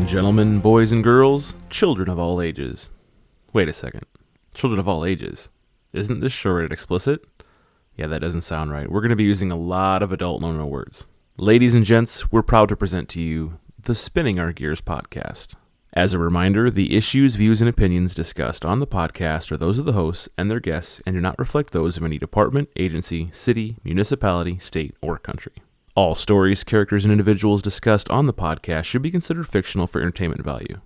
and gentlemen, boys and girls, children of all ages. Wait a second. Children of all ages. Isn't this show rated explicit? Yeah, that doesn't sound right. We're going to be using a lot of adult no-no words. Ladies and gents, we're proud to present to you the Spinning Our Gears podcast. As a reminder, the issues, views, and opinions discussed on the podcast are those of the hosts and their guests and do not reflect those of any department, agency, city, municipality, state, or country. All stories, characters, and individuals discussed on the podcast should be considered fictional for entertainment value,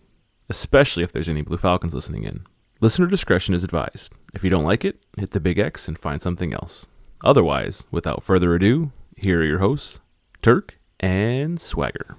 especially if there's any Blue Falcons listening in. Listener discretion is advised. If you don't like it, hit the big X and find something else. Otherwise, without further ado, here are your hosts, Turk and Swagger.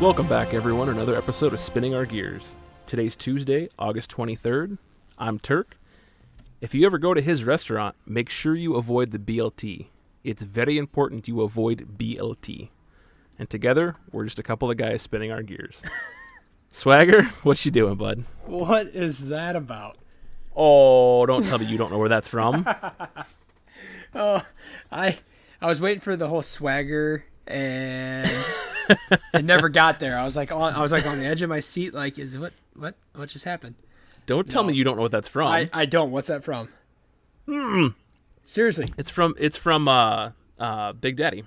Welcome back, everyone, to another episode of Spinning Our Gears. Today's Tuesday, August 23rd. I'm Turk. If you ever go to his restaurant, make sure you avoid the BLT. It's very important you avoid BLT. And together, we're just a couple of guys spinning our gears. Swagger, what you doing, bud? What is that about? Oh, don't tell me you don't know where that's from. Oh, I was waiting for the whole swagger and it never got there. I was like on the edge of my seat, like, what just happened? Don't tell me you don't know what that's from. I don't. What's that from? Seriously. It's from Big Daddy.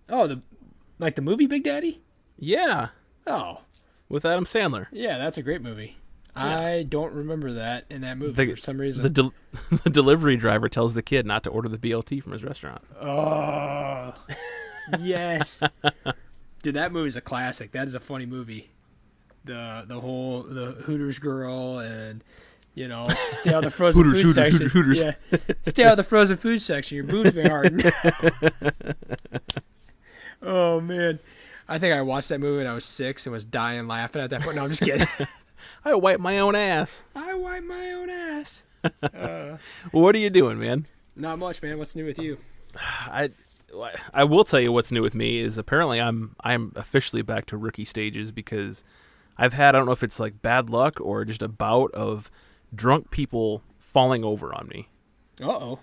Oh, the movie Big Daddy? Yeah. Oh. With Adam Sandler. Yeah, that's a great movie. Yeah. I don't remember that in that movie for some reason. The delivery driver tells the kid not to order the BLT from his restaurant. Oh, yes. Dude, that movie's a classic. That is a funny movie. The Hooters girl and, you know, stay out of the frozen food section. Hooters. Yeah. Stay out of the frozen food section. Your boobs may harden. Oh, man. I think I watched that movie when I was 6 and was dying laughing at that point. No, I'm just kidding. I wipe my own ass. Well, what are you doing, man? Not much, man. What's new with you? I will tell you what's new with me is apparently I'm officially back to rookie stages because I've had, I don't know if it's like bad luck or just a bout of drunk people falling over on me. Uh-oh.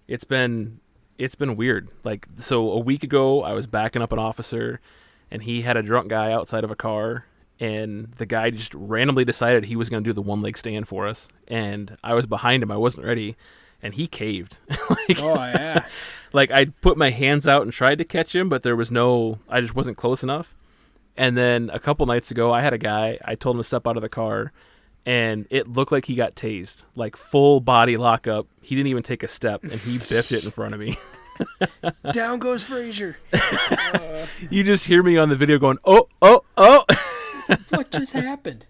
It's been weird. Like, so a week ago I was backing up an officer and he had a drunk guy outside of a car. And the guy just randomly decided he was going to do the one-leg stand for us. And I was behind him. I wasn't ready. And he caved. Oh, yeah. Like, I put my hands out and tried to catch him, but I just wasn't close enough. And then a couple nights ago, I had a guy, I told him to step out of the car, and it looked like he got tased. Like, full body lockup. He didn't even take a step, and he biffed it in front of me. Down goes Frazier. You just hear me on the video going, oh, oh, oh. What just happened?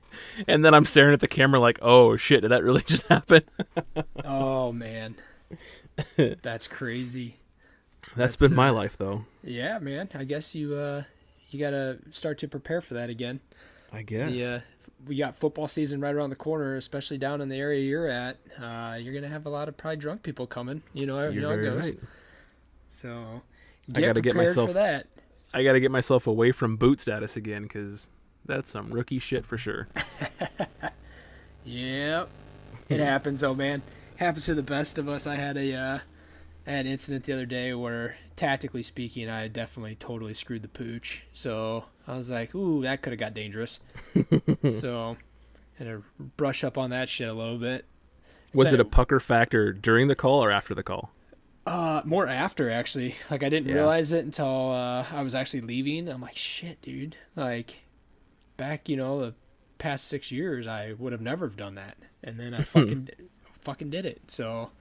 And then I'm staring at the camera like, oh, shit, did that really just happen? Oh, man. That's crazy. That's been my life, though. Yeah, man. I guess you got to start to prepare for that again. I guess. We got football season right around the corner, especially down in the area you're at. You're going to have a lot of probably drunk people coming. You know how it goes. Right. So get prepared for that. I got to get myself away from boot status again because that's some rookie shit for sure. Yep. It happens, though, man. Happens to the best of us. I had an incident the other day where, tactically speaking, I definitely totally screwed the pooch. So I was like, ooh, that could have got dangerous. So had to brush up on that shit a little bit. Was it a pucker factor during the call or after the call? More after, actually. Like, I didn't realize it until I was actually leaving. I'm like, shit, dude. Like, back, the past 6 years, I would have never done that. And then I fucking did it. So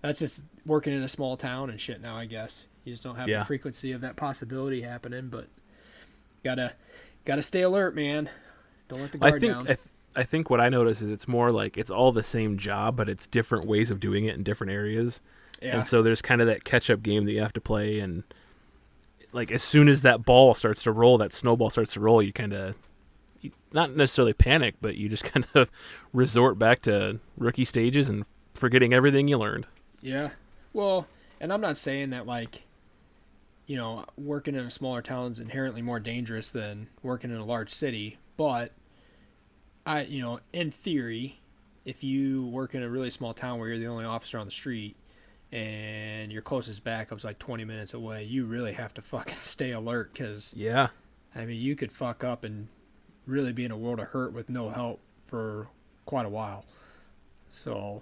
that's just working in a small town and shit now, I guess. You just don't have the frequency of that possibility happening, but gotta stay alert, man. Don't let the guard down. I think what I notice is it's more like it's all the same job, but it's different ways of doing it in different areas. Yeah. And so there's kind of that catch-up game that you have to play, and like as soon as that ball starts to roll, that snowball starts to roll, you kind of not necessarily panic, but you just kind of resort back to rookie stages and forgetting everything you learned. Yeah. Well, and I'm not saying that like, working in a smaller town is inherently more dangerous than working in a large city, but in theory, if you work in a really small town where you're the only officer on the street and your closest backup's like 20 minutes away, you really have to fucking stay alert because, Yeah. I mean, you could fuck up and really be in a world of hurt with no help for quite a while. So,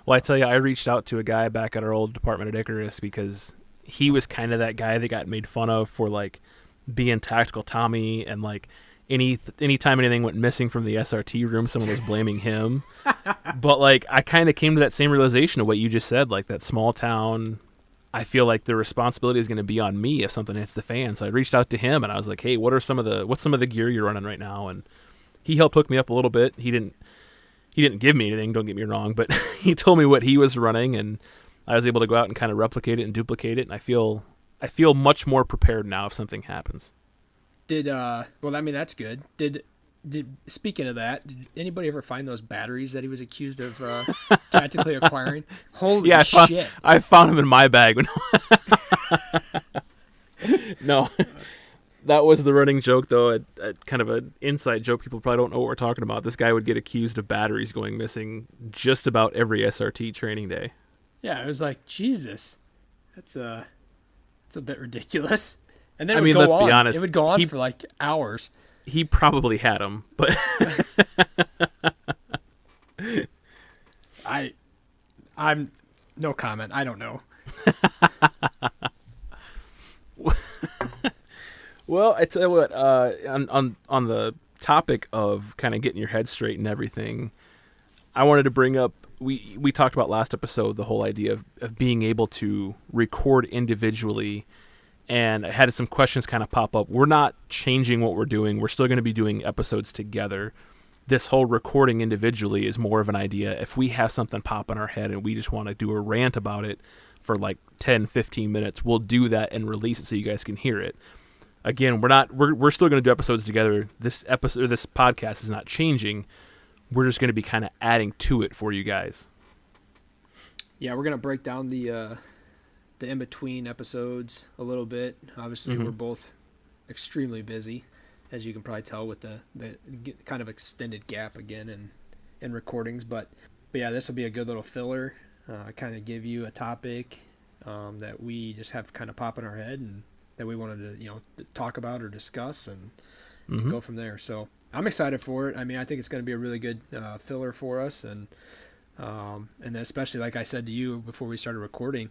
Well, I tell you, I reached out to a guy back at our old Department of Icarus because he was kind of that guy that got made fun of for like being Tactical Tommy, and like anytime anything went missing from the SRT room, someone was blaming him. But like I kind of came to that same realization of what you just said, like that small town. I feel like the responsibility is going to be on me if something hits the fan. So I reached out to him and I was like, "Hey, what's some of the gear you're running right now?" And he helped hook me up a little bit. He didn't give me anything, don't get me wrong, but he told me what he was running, and I was able to go out and kind of replicate it and duplicate it, and I feel much more prepared now if something happens. well, I mean, that's good. Did speaking of that, did anybody ever find those batteries that he was accused of tactically acquiring? Holy Yeah, shit. I found them in my bag. No. That was the running joke, though, a kind of an inside joke. People probably don't know what we're talking about. This guy would get accused of batteries going missing just about every SRT training day. Yeah, it was like, Jesus, that's a bit ridiculous. And then I mean, let's be honest. It would go on for like hours. He probably had them, but I'm no comment. I don't know. Well, I tell you what, on the topic of kind of getting your head straight and everything, I wanted to bring up, we talked about last episode, the whole idea of being able to record individually, and I had some questions kind of pop up. We're not changing what we're doing. We're still going to be doing episodes together. This whole recording individually is more of an idea. If we have something pop in our head and we just want to do a rant about it for like 10, 15 minutes, we'll do that and release it so you guys can hear it. Again, we're still going to do episodes together. This episode or this podcast is not changing. We're just going to be kind of adding to it for you guys. Yeah, we're going to break down the in-between episodes a little bit. Obviously, we're both extremely busy, as you can probably tell with the kind of extended gap again in recordings. But yeah, this will be a good little filler. Kind of give you a topic that we just have kind of pop in our head and that we wanted to talk about or discuss and go from there. So I'm excited for it. I mean, I think it's going to be a really good filler for us, and then especially like I said to you before we started recording,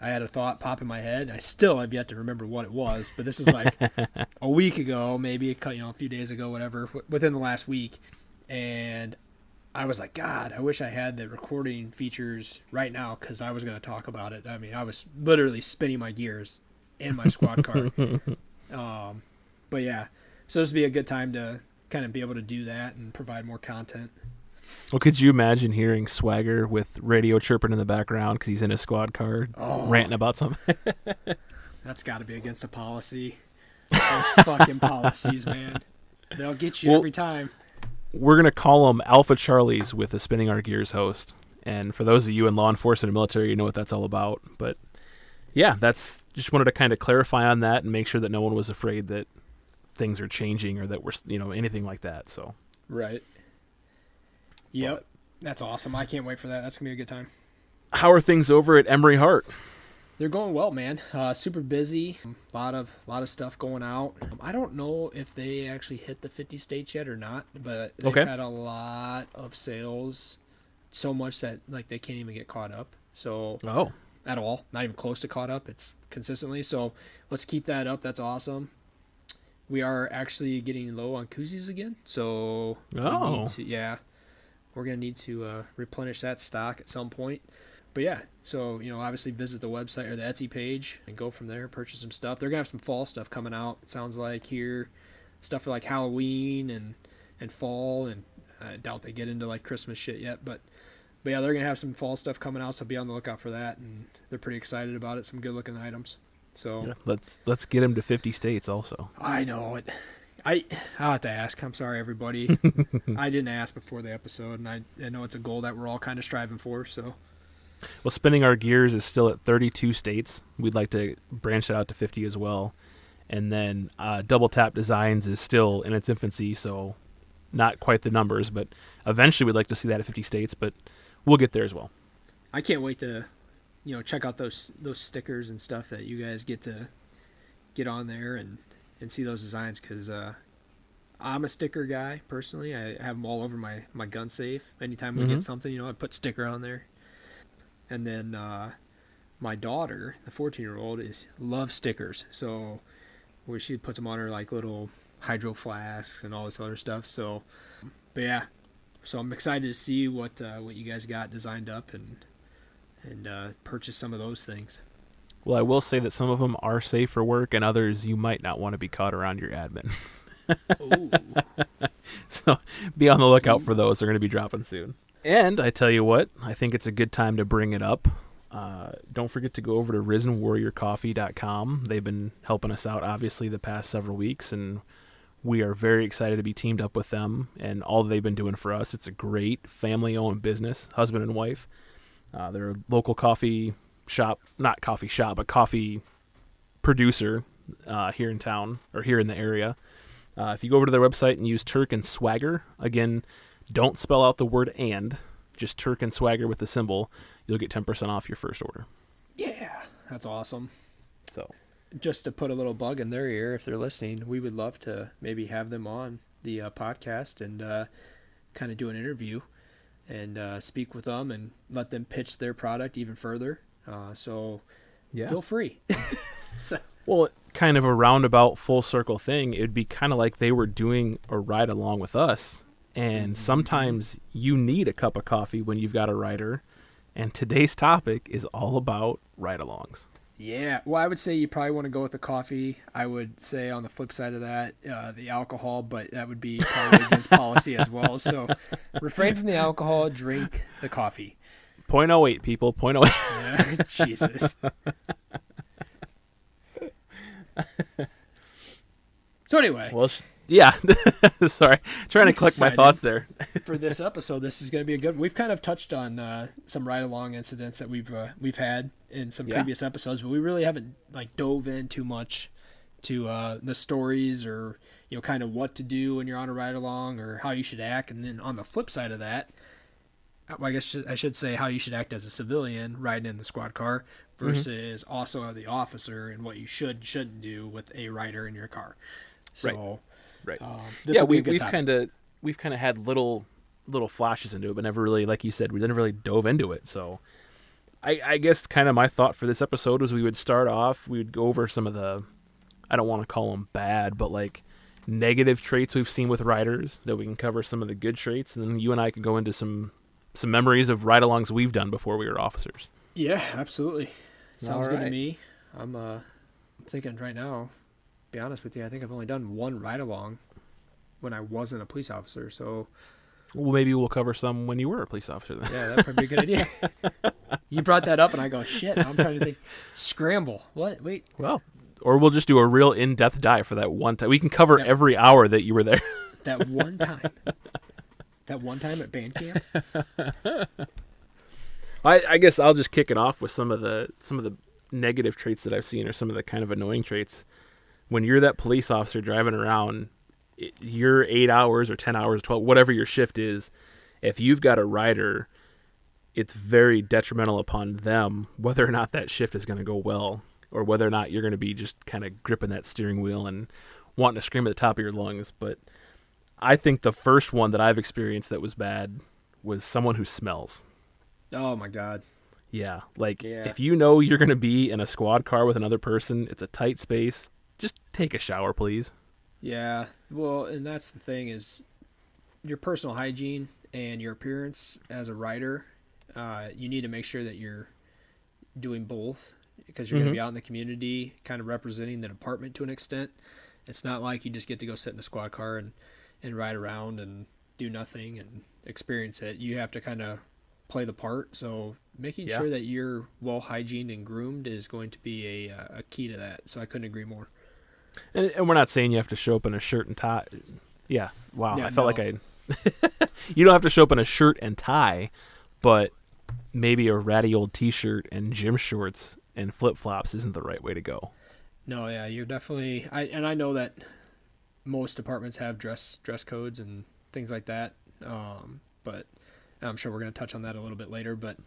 I had a thought pop in my head. I still have yet to remember what it was, but this is like a week ago, maybe a few days ago, whatever, within the last week, and I was like, God, I wish I had the recording features right now because I was going to talk about it. I mean, I was literally spinning my gears in my squad car. But yeah, so this would be a good time to kind of be able to do that and provide more content. Well, could you imagine hearing Swagger with radio chirping in the background because he's in his squad car ranting about something? That's got to be against the policy. Those fucking policies, man. They'll get you every time. We're going to call them Alpha Charlies with the Spinning Our Gears host. And for those of you in law enforcement and military, you know what that's all about. But yeah, that's just wanted to kind of clarify on that and make sure that no one was afraid that things are changing or that we're, anything like that. So right. Yep. That's awesome. I can't wait for that. That's going to be a good time. How are things over at Emory Hart? They're going well, man. Super busy. A lot of stuff going out. I don't know if they actually hit the 50 states yet or not, but they've had a lot of sales, so much that like they can't even get caught up. So at all, not even close to caught up. It's consistently. So let's keep that up. That's awesome. We are actually getting low on koozies again. So we're going to need to replenish that stock at some point. But yeah, so, obviously visit the website or the Etsy page and go from there, purchase some stuff. They're going to have some fall stuff coming out, it sounds like here. Stuff for like Halloween and fall, and I doubt they get into like Christmas shit yet. But But yeah, they're gonna have some fall stuff coming out, so be on the lookout for that. And they're pretty excited about it. Some good looking items. So Yeah, let's get them to 50 states also. I know it. I'll have to ask. I'm sorry, everybody. I didn't ask before the episode, and I know it's a goal that we're all kind of striving for. So Well, Spinning Our Gears is still at 32 states. We'd like to branch it out to 50 as well. And then Double Tap Designs is still in its infancy, so not quite the numbers, but eventually we'd like to see that at 50 states, but we'll get there as well. I can't wait to, check out those stickers and stuff that you guys get to get on there and see those designs, because I'm a sticker guy personally. I have them all over my gun safe. Anytime we get something, I put sticker on there. And then my daughter, the 14-year-old, loves stickers, so where she puts them on her like little hydro flasks and all this other stuff. So, but yeah, so I'm excited to see what you guys got designed up and purchase some of those things. Well, I will say that some of them are safe for work, and others you might not want to be caught around your admin. Ooh. So be on the lookout for those. They're going to be dropping soon. And I tell you what, I think it's a good time to bring it up. Don't forget to go over to risenwarriorcoffee.com. They've been helping us out, obviously, the past several weeks, and we are very excited to be teamed up with them and all they've been doing for us. It's a great family-owned business, husband and wife. They're a local coffee shop, not coffee shop, but coffee producer here in town, or here in the area. If you go over to their website and use Turk and Swagger, again, don't spell out the word and, just Turk and Swagger with the symbol, you'll get 10% off your first order. Yeah, that's awesome. So, just to put a little bug in their ear, if they're listening, we would love to maybe have them on the podcast and kind of do an interview and speak with them and let them pitch their product even further. So feel free. Well, kind of a roundabout full circle thing. It'd be kind of like they were doing a ride along with us. And sometimes you need a cup of coffee when you've got a rider. And today's topic is all about ride-alongs. Yeah. Well, I would say you probably want to go with the coffee. I would say on the flip side of that, the alcohol, but that would be probably against policy as well. So refrain from the alcohol, drink the coffee. 0.08, people. 0.08. Yeah, Jesus. So anyway. Well, yeah. Sorry. Trying to collect my thoughts there. For this episode, this is going to be a good. We've kind of touched on some ride-along incidents that we've had in some previous episodes, but we really haven't dove in too much to the stories or kind of what to do when you're on a ride-along or how you should act. And then on the flip side of that, I guess I should say how you should act as a civilian riding in the squad car versus also the officer and what you shouldn't do with a rider in your car. So, right. We've kind of had little flashes into it, but never really, like you said, we never really dove into it. So, I guess kind of my thought for this episode was we would start off, we would go over some of the, I don't want to call them bad, but negative traits we've seen with riders, that we can cover some of the good traits, and then you and I can go into some memories of ride-alongs we've done before we were officers. Yeah, absolutely. Sounds good to me. I'm thinking right now, to be honest with you, I think I've only done one ride-along when I wasn't a police officer, so... Well, maybe we'll cover some when you were a police officer then. Yeah, that'd probably be a good idea. You brought that up, and I go, shit, I'm trying to think. Scramble. What? Wait. Well, or we'll just do a real in-depth dive for that one time. We can cover every hour that you were there. That one time. That one time at band camp? I guess I'll just kick it off with some of the negative traits that I've seen, or some of the kind of annoying traits. When you're that police officer driving around, your 8 hours or 10 hours, 12, whatever your shift is, if you've got a rider, it's very detrimental upon them whether or not that shift is going to go well, or whether or not you're going to be just kind of gripping that steering wheel and wanting to scream at the top of your lungs. But I think the first one that I've experienced that was bad was someone who smells. Oh, my God. Yeah. If you know you're going to be in a squad car with another person, it's a tight space, just take a shower, please. Yeah. Well, and that's the thing is your personal hygiene and your appearance as a rider, you need to make sure that you're doing both, because you're going to be out in the community kind of representing the department to an extent. It's not like you just get to go sit in a squad car and ride around and do nothing and experience it. You have to kind of play the part. So making sure that you're well hygiened and groomed is going to be a key to that. So I couldn't agree more. And we're not saying you have to show up in a shirt and tie. Yeah. Wow. Yeah, I felt like you don't have to show up in a shirt and tie, but maybe a ratty old T-shirt and gym shorts and flip-flops isn't the right way to go. No, yeah, you're definitely. I know that most departments have dress codes and things like that. But I'm sure we're going to touch on that a little bit later. But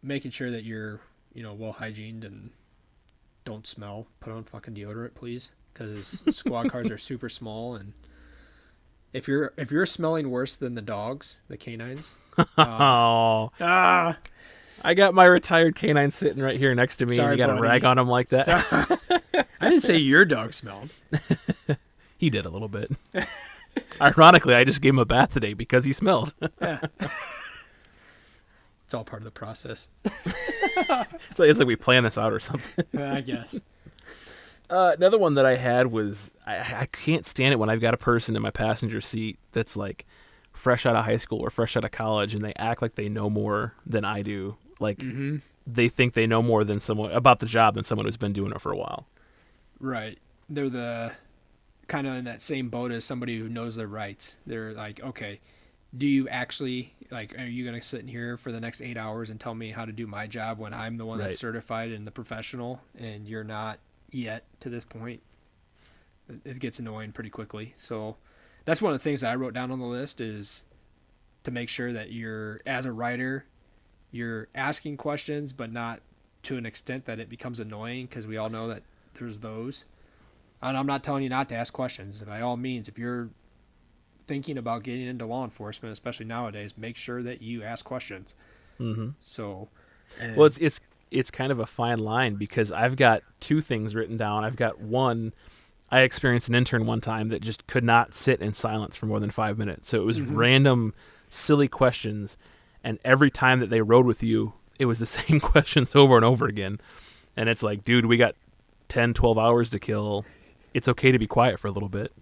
making sure that you're, well hygiened and don't smell. Put on fucking deodorant, please, because squad cars are super small, and if you're smelling worse than the dogs, the canines. I got my retired canine sitting right here next to me, Sorry, and you got to rag on him like that. I didn't say your dog smelled. He did a little bit. Ironically, I just gave him a bath today because he smelled. Yeah. It's all part of the process. It's like we planned this out or something. I guess. Another one that I had was I can't stand it when I've got a person in my passenger seat that's like fresh out of high school or fresh out of college, and they act like they know more than I do. Like they think they know more than someone about the job than someone who's been doing it for a while. Right. They're the kind of in that same boat as somebody who knows their rights. They're like, okay, do you actually, like, are you going to sit in here for the next 8 hours and tell me how to do my job when I'm the one that's certified and the professional and you're not yet to this point? It gets annoying pretty quickly. So that's one of the things that I wrote down on the list, is to make sure that you're, as a writer, you're asking questions, but not to an extent that it becomes annoying, because we all know that there's those. And I'm not telling you not to ask questions. By all means, if you're thinking about getting into law enforcement, especially nowadays, make sure that you ask questions. Mm-hmm. So, well, it's kind of a fine line, because I've got two things written down. I've got one. I experienced an intern one time that just could not sit in silence for more than 5 minutes. So it was random, silly questions, and every time that they rode with you, it was the same questions over and over again. And it's like, dude, we got 10, 12 hours to kill. It's okay to be quiet for a little bit.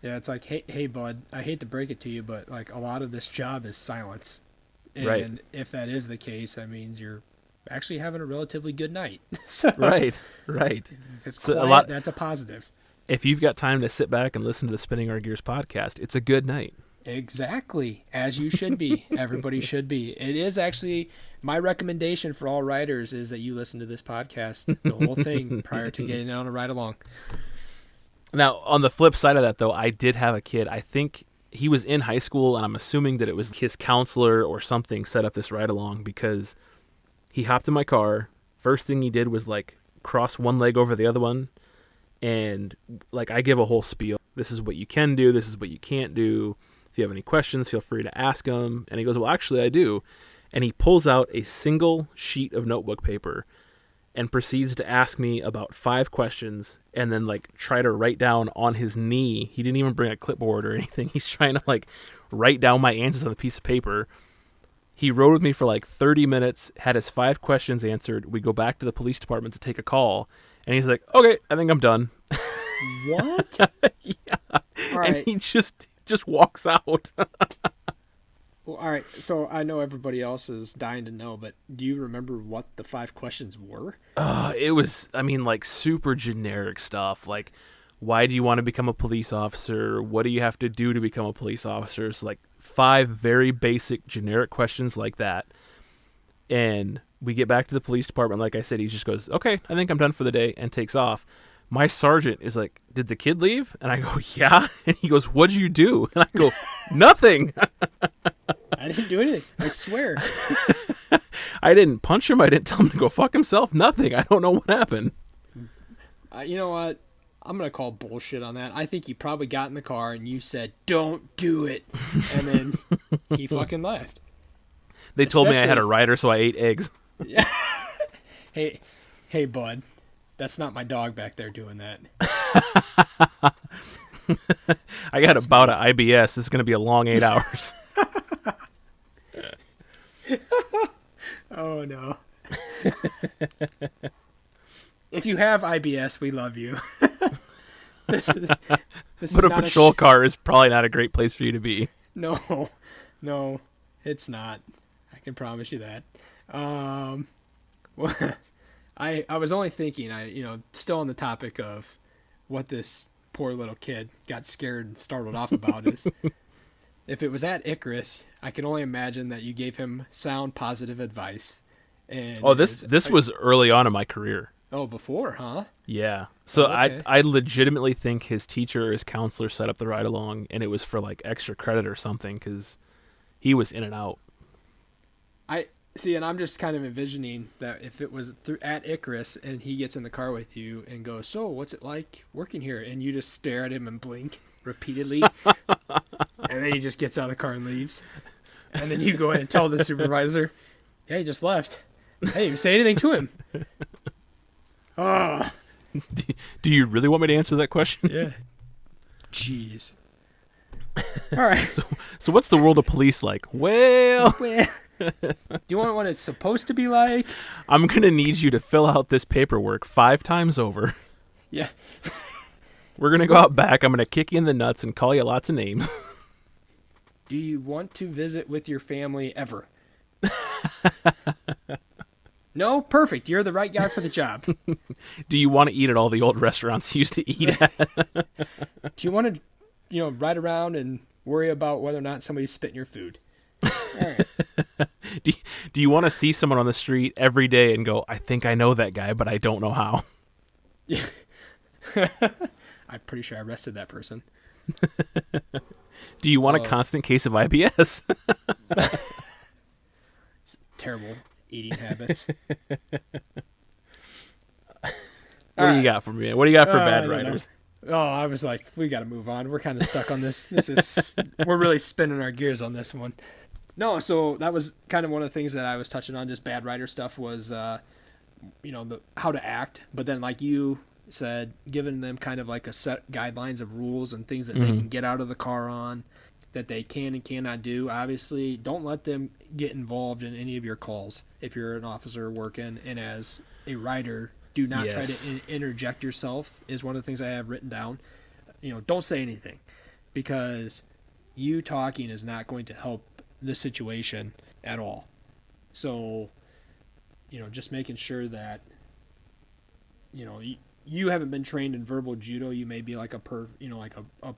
Yeah, it's like, hey, bud, I hate to break it to you, but like a lot of this job is silence. And right. If that is the case, that means you're actually having a relatively good night. Right. If it's quiet, that's a positive. If you've got time to sit back and listen to the Spinning Our Gears podcast, it's a good night. Exactly, as you should be. Everybody should be. It is actually my recommendation for all riders is that you listen to this podcast, the whole thing, prior to getting on a ride along. Now, on the flip side of that, though, I did have a kid. I think he was in high school, and I'm assuming that it was his counselor or something set up this ride along, because he hopped in my car. First thing he did was like cross one leg over the other one. And like I give a whole spiel. This is what you can do. This is what you can't do. If you have any questions, feel free to ask him. And he goes, well, actually, I do. And he pulls out a single sheet of notebook paper and proceeds to ask me about 5 questions, and then like try to write down on his knee. He didn't even bring a clipboard or anything. He's trying to like write down my answers on a piece of paper. He rode with me for like 30 minutes, had his 5 questions answered. We go back to the police department to take a call. And he's like, okay, I think I'm done. What? Yeah. All right. And he just walks out. Well, all right. So I know everybody else is dying to know, but do you remember what the 5 questions were? It was, I mean, like super generic stuff. Like, why do you want to become a police officer? What do you have to do to become a police officer? So like 5 very basic generic questions like that. And we get back to the police department. Like I said, he just goes, okay, I think I'm done for the day, and takes off. My sergeant is like, did the kid leave? And I go, yeah. And he goes, what'd you do? And I go, nothing. I didn't do anything. I swear. I didn't punch him. I didn't tell him to go fuck himself. Nothing. I don't know what happened. You know what? I'm going to call bullshit on that. I think you probably got in the car and you said, don't do it. And then he fucking left. They told me I had a rider, so I ate eggs. Yeah. Hey, bud. That's not my dog back there doing that. I got a bout of IBS. This is going to be a long 8 hours. Oh, no. If you have IBS, we love you. This but a patrol car is probably not a great place for you to be. No, it's not. I can promise you that. Well, I was only thinking, still on the topic of what this poor little kid got scared and startled off about is if it was at Icarus, I can only imagine that you gave him sound positive advice. And Oh, this was early on in my career. oh, before, huh? Yeah. So Oh, okay. I legitimately think his teacher or his counselor set up the ride along, and it was for like extra credit or something because he was in and out. I see, and I'm just kind of envisioning that if it was at Icarus and he gets in the car with you and goes, "So, what's it like working here?" and you just stare at him and blink repeatedly, and then he just gets out of the car and leaves, and then you go in and tell the supervisor, "Yeah, he just left." Hey, you say anything to him? Oh, Do you really want me to answer that question? yeah. Jeez. All right. So what's the world of police like? Well, Well, do you want what it's supposed to be like? I'm going to need you to fill out this paperwork 5 times over. Yeah. We're going to go out back. I'm going to kick you in the nuts and call you lots of names. Do you want to visit with your family ever? No? Perfect. You're the right guy for the job. Do you want to eat at all the old restaurants you used to eat at? Do you want to, ride around and worry about whether or not somebody's spitting your food? All right. Do you want to see someone on the street every day and go, I think I know that guy, but I don't know how? Yeah. I'm pretty sure I arrested that person. Do you want a constant case of IBS? Terrible eating habits. What do you got for me? What do you got for I bad don't know. writers? Oh, I was like, we got to move on. We're kind of stuck on this. We're really spinning our gears on this one. No, so that was kind of one of the things that I was touching on. Just bad writer stuff was, how to act. But then, like you said, giving them kind of like a set guidelines of rules and things that they can get out of the car on, that they can and cannot do. Obviously, don't let them get involved in any of your calls. If you're an officer working, and as a writer, do not try to interject yourself is one of the things I have written down. Don't say anything, because you talking is not going to help the situation at all. So, just making sure that, you haven't been trained in verbal judo. You may be like a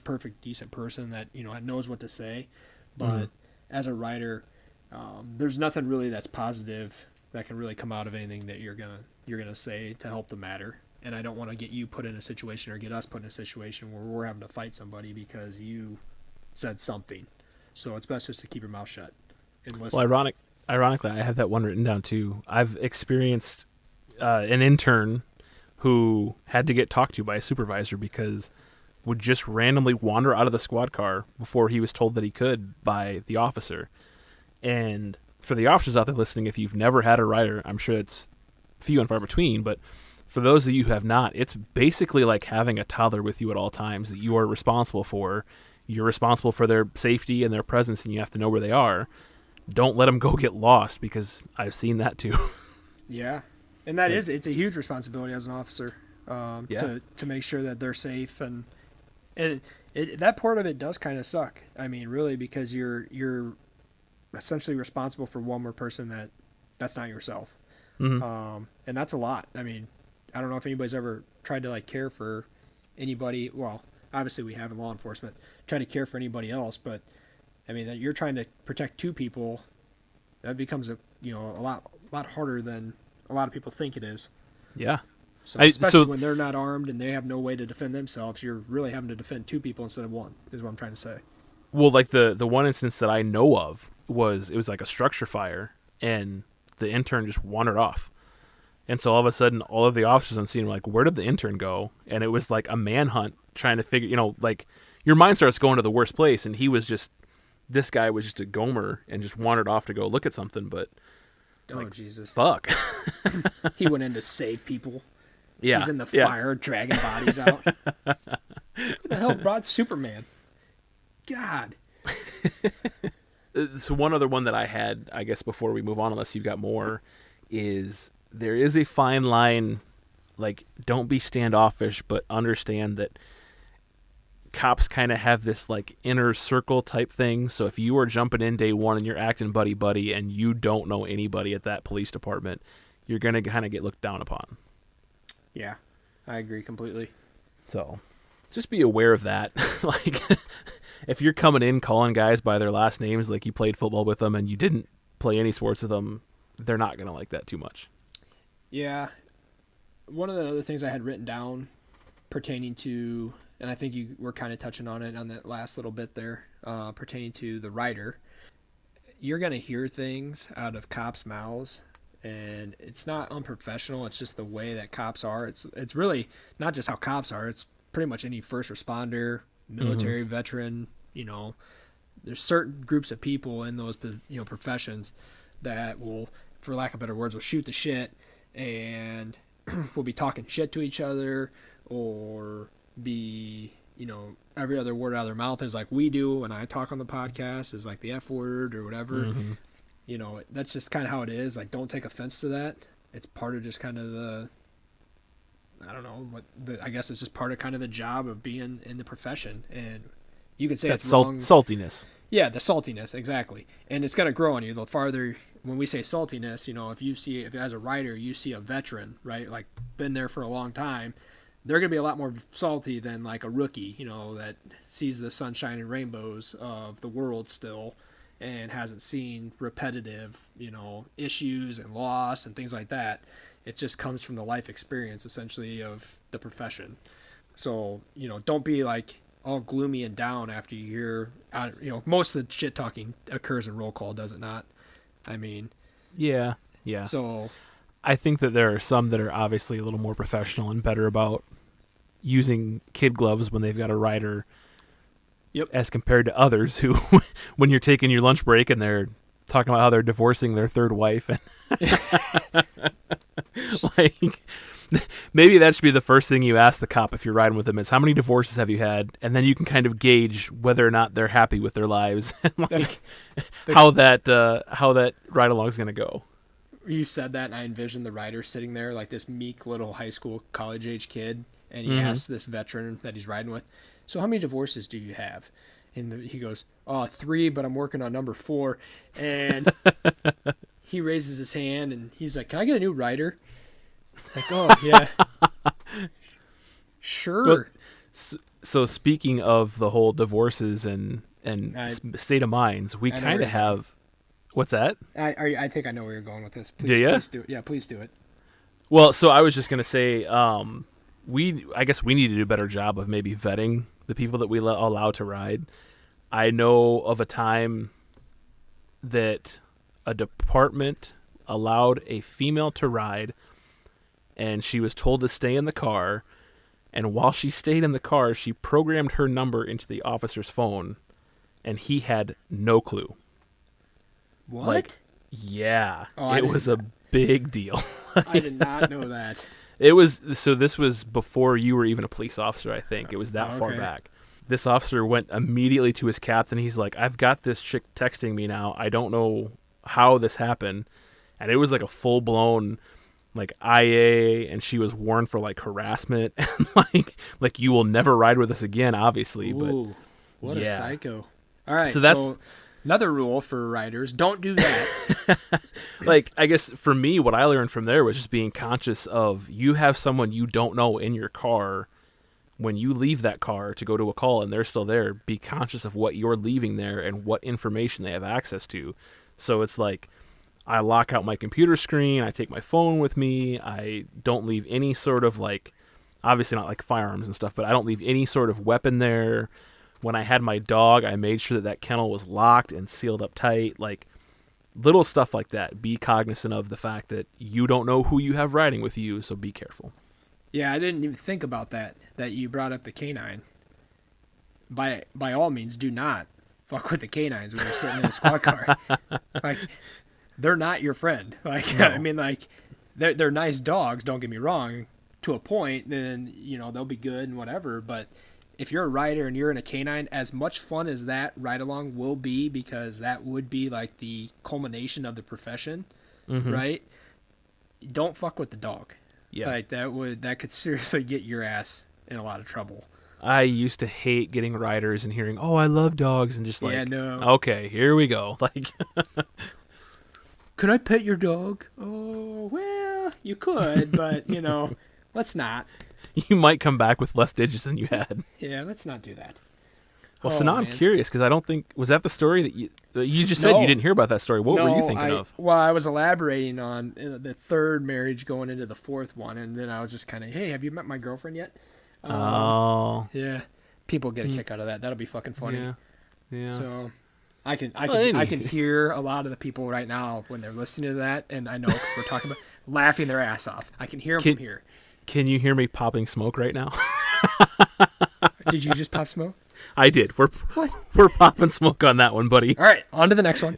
perfect, decent person that, knows what to say. But as a writer, there's nothing really that's positive that can really come out of anything that you're gonna say to help the matter. And I don't want to get you put in a situation or get us put in a situation where we're having to fight somebody because you said something. So it's best just to keep your mouth shut and listen. Well, ironically, I have that one written down too. I've experienced an intern who had to get talked to by a supervisor because would just randomly wander out of the squad car before he was told that he could by the officer. And for the officers out there listening, if you've never had a rider, I'm sure it's few and far between, but for those of you who have not, it's basically like having a toddler with you at all times that you are responsible for. You're responsible for their safety and their presence, and you have to know where they are. Don't let them go get lost, because I've seen that too. Yeah. And it's a huge responsibility as an officer, to make sure that they're safe, and that part of it does kind of suck. I mean, really, because you're essentially responsible for one more person that's not yourself. Mm-hmm. And that's a lot. I mean, I don't know if anybody's ever tried to care for anybody. Well, obviously we have in law enforcement, try to care for anybody else, but I mean, that you're trying to protect 2 people, that becomes a lot harder than a lot of people think it is. Yeah. So especially when they're not armed and they have no way to defend themselves, you're really having to defend 2 people instead of 1, is what I'm trying to say. Well, like the one instance that I know of it was like a structure fire, and the intern just wandered off. And so all of a sudden, all of the officers on scene were like, where did the intern go? And it was like a manhunt trying to figure, your mind starts going to the worst place. And this guy was just a gomer and just wandered off to go look at something. But, Jesus. Fuck. He went in to save people. Yeah. He's in the fire, dragging bodies out. Who the hell brought Superman? God. So one other one that I had, I guess, before we move on, unless you've got more, is there is a fine line, don't be standoffish, but understand that cops kind of have this like inner circle type thing. So if you are jumping in day one and you're acting buddy and you don't know anybody at that police department, you're going to kind of get looked down upon. Yeah, I agree completely. So just be aware of that. Like if you're coming in calling guys by their last names, like you played football with them and you didn't play any sports with them, they're not going to like that too much. Yeah. One of the other things I had written down pertaining to, and I think you were kind of touching on it on that last little bit there, pertaining to the rider. You're going to hear things out of cops' mouths, and it's not unprofessional. It's just the way that cops are. It's really not just how cops are. It's pretty much any first responder, military veteran. You know, there's certain groups of people in those professions that will, for lack of better words, will shoot the shit and will be talking shit to each other, or be, every other word out of their mouth is like we do when I talk on the podcast is like the F word or whatever. That's just kind of how it is. Like, don't take offense to that. It's part of just kind of I don't know, I guess it's just part of kind of the job of being in the profession. And you could say it's wrong. Saltiness. Yeah, the saltiness, exactly. And it's going to grow on you the farther, when we say saltiness, if as a writer you see a veteran, right, like been there for a long time, they're going to be a lot more salty than like a rookie, that sees the sunshine and rainbows of the world still and hasn't seen repetitive, issues and loss and things like that. It just comes from the life experience, essentially, of the profession. So, don't be like all gloomy and down after you hear, most of the shit talking occurs in roll call, does it not? I mean, yeah. So I think that there are some that are obviously a little more professional and better about using kid gloves when they've got a rider. Yep. As compared to others who, when you're taking your lunch break and they're talking about how they're divorcing their third wife, and like maybe that should be the first thing you ask the cop if you're riding with them is how many divorces have you had, and then you can kind of gauge whether or not they're happy with their lives and like how that ride along is going to go. You said that, and I envisioned the rider sitting there like this meek little high school, college age kid, and he asks this veteran that he's riding with, "So how many divorces do you have?" And he goes, "Oh, 3, but I'm working on number 4." And he raises his hand, and he's like, "Can I get a new rider?" Like, "Oh, yeah. Sure." So speaking of the whole divorces and state of minds, we kind of have... What's that? I think I know where you're going with this. Please, do you? Please do it. Yeah, please do it. Well, so I was just going to say, I guess we need to do a better job of maybe vetting the people that we allow to ride. I know of a time that a department allowed a female to ride, and she was told to stay in the car, and while she stayed in the car, she programmed her number into the officer's phone, and he had no clue. What? Like, yeah. Oh, it was a big deal. I did not know that. This was before you were even a police officer, I think. It was that far back. This officer went immediately to his captain. He's like, "I've got this chick texting me now. I don't know how this happened." And it was like a full-blown like IA, and she was warned for like harassment and like you will never ride with us again, obviously. Ooh, but what a psycho. All right, so that's another rule for riders: don't do that. Like, I guess for me, what I learned from there was just being conscious of you have someone you don't know in your car. When you leave that car to go to a call and they're still there, be conscious of what you're leaving there and what information they have access to. So it's like, I lock out my computer screen, I take my phone with me, I don't leave any sort of like, obviously not like firearms and stuff, but I don't leave any sort of weapon there. When I had my dog, I made sure that kennel was locked and sealed up tight. Like, little stuff like that. Be cognizant of the fact that you don't know who you have riding with you, so be careful. Yeah, I didn't even think about that you brought up the canine. By all means, do not fuck with the canines when you're sitting in a squad car. Like, they're not your friend. Like, no. I mean, like, they're nice dogs, don't get me wrong, to a point, then, they'll be good and whatever, but if you're a rider and you're in a canine, as much fun as that ride-along will be, because that would be, like, the culmination of the profession, right? Don't fuck with the dog. Yeah. Like, that could seriously get your ass in a lot of trouble. I used to hate getting riders and hearing, "Oh, I love dogs," and just like, Yeah, no. okay, here we go. Like, Could I pet your dog? Oh, well, you could, but, let's not. you might come back with less digits than you had. Yeah, let's not do that. Well, so now I'm man. curious because I don't think was that the story that you just said No. you didn't hear about that story. What were you thinking of? Well, I was elaborating on the third marriage going into the fourth one, and then I was just kind of, hey, have you met my girlfriend yet? Oh, Yeah. People get a kick out of that. That'll be fucking funny. yeah, yeah. So I can any- hear a lot of the people right now when they're listening to that, and I know we're talking about laughing their ass off. I can hear them from here. Can you hear me popping smoke right now? Did you just pop smoke? I did. We're popping smoke on that one, buddy. All right, on to the next one.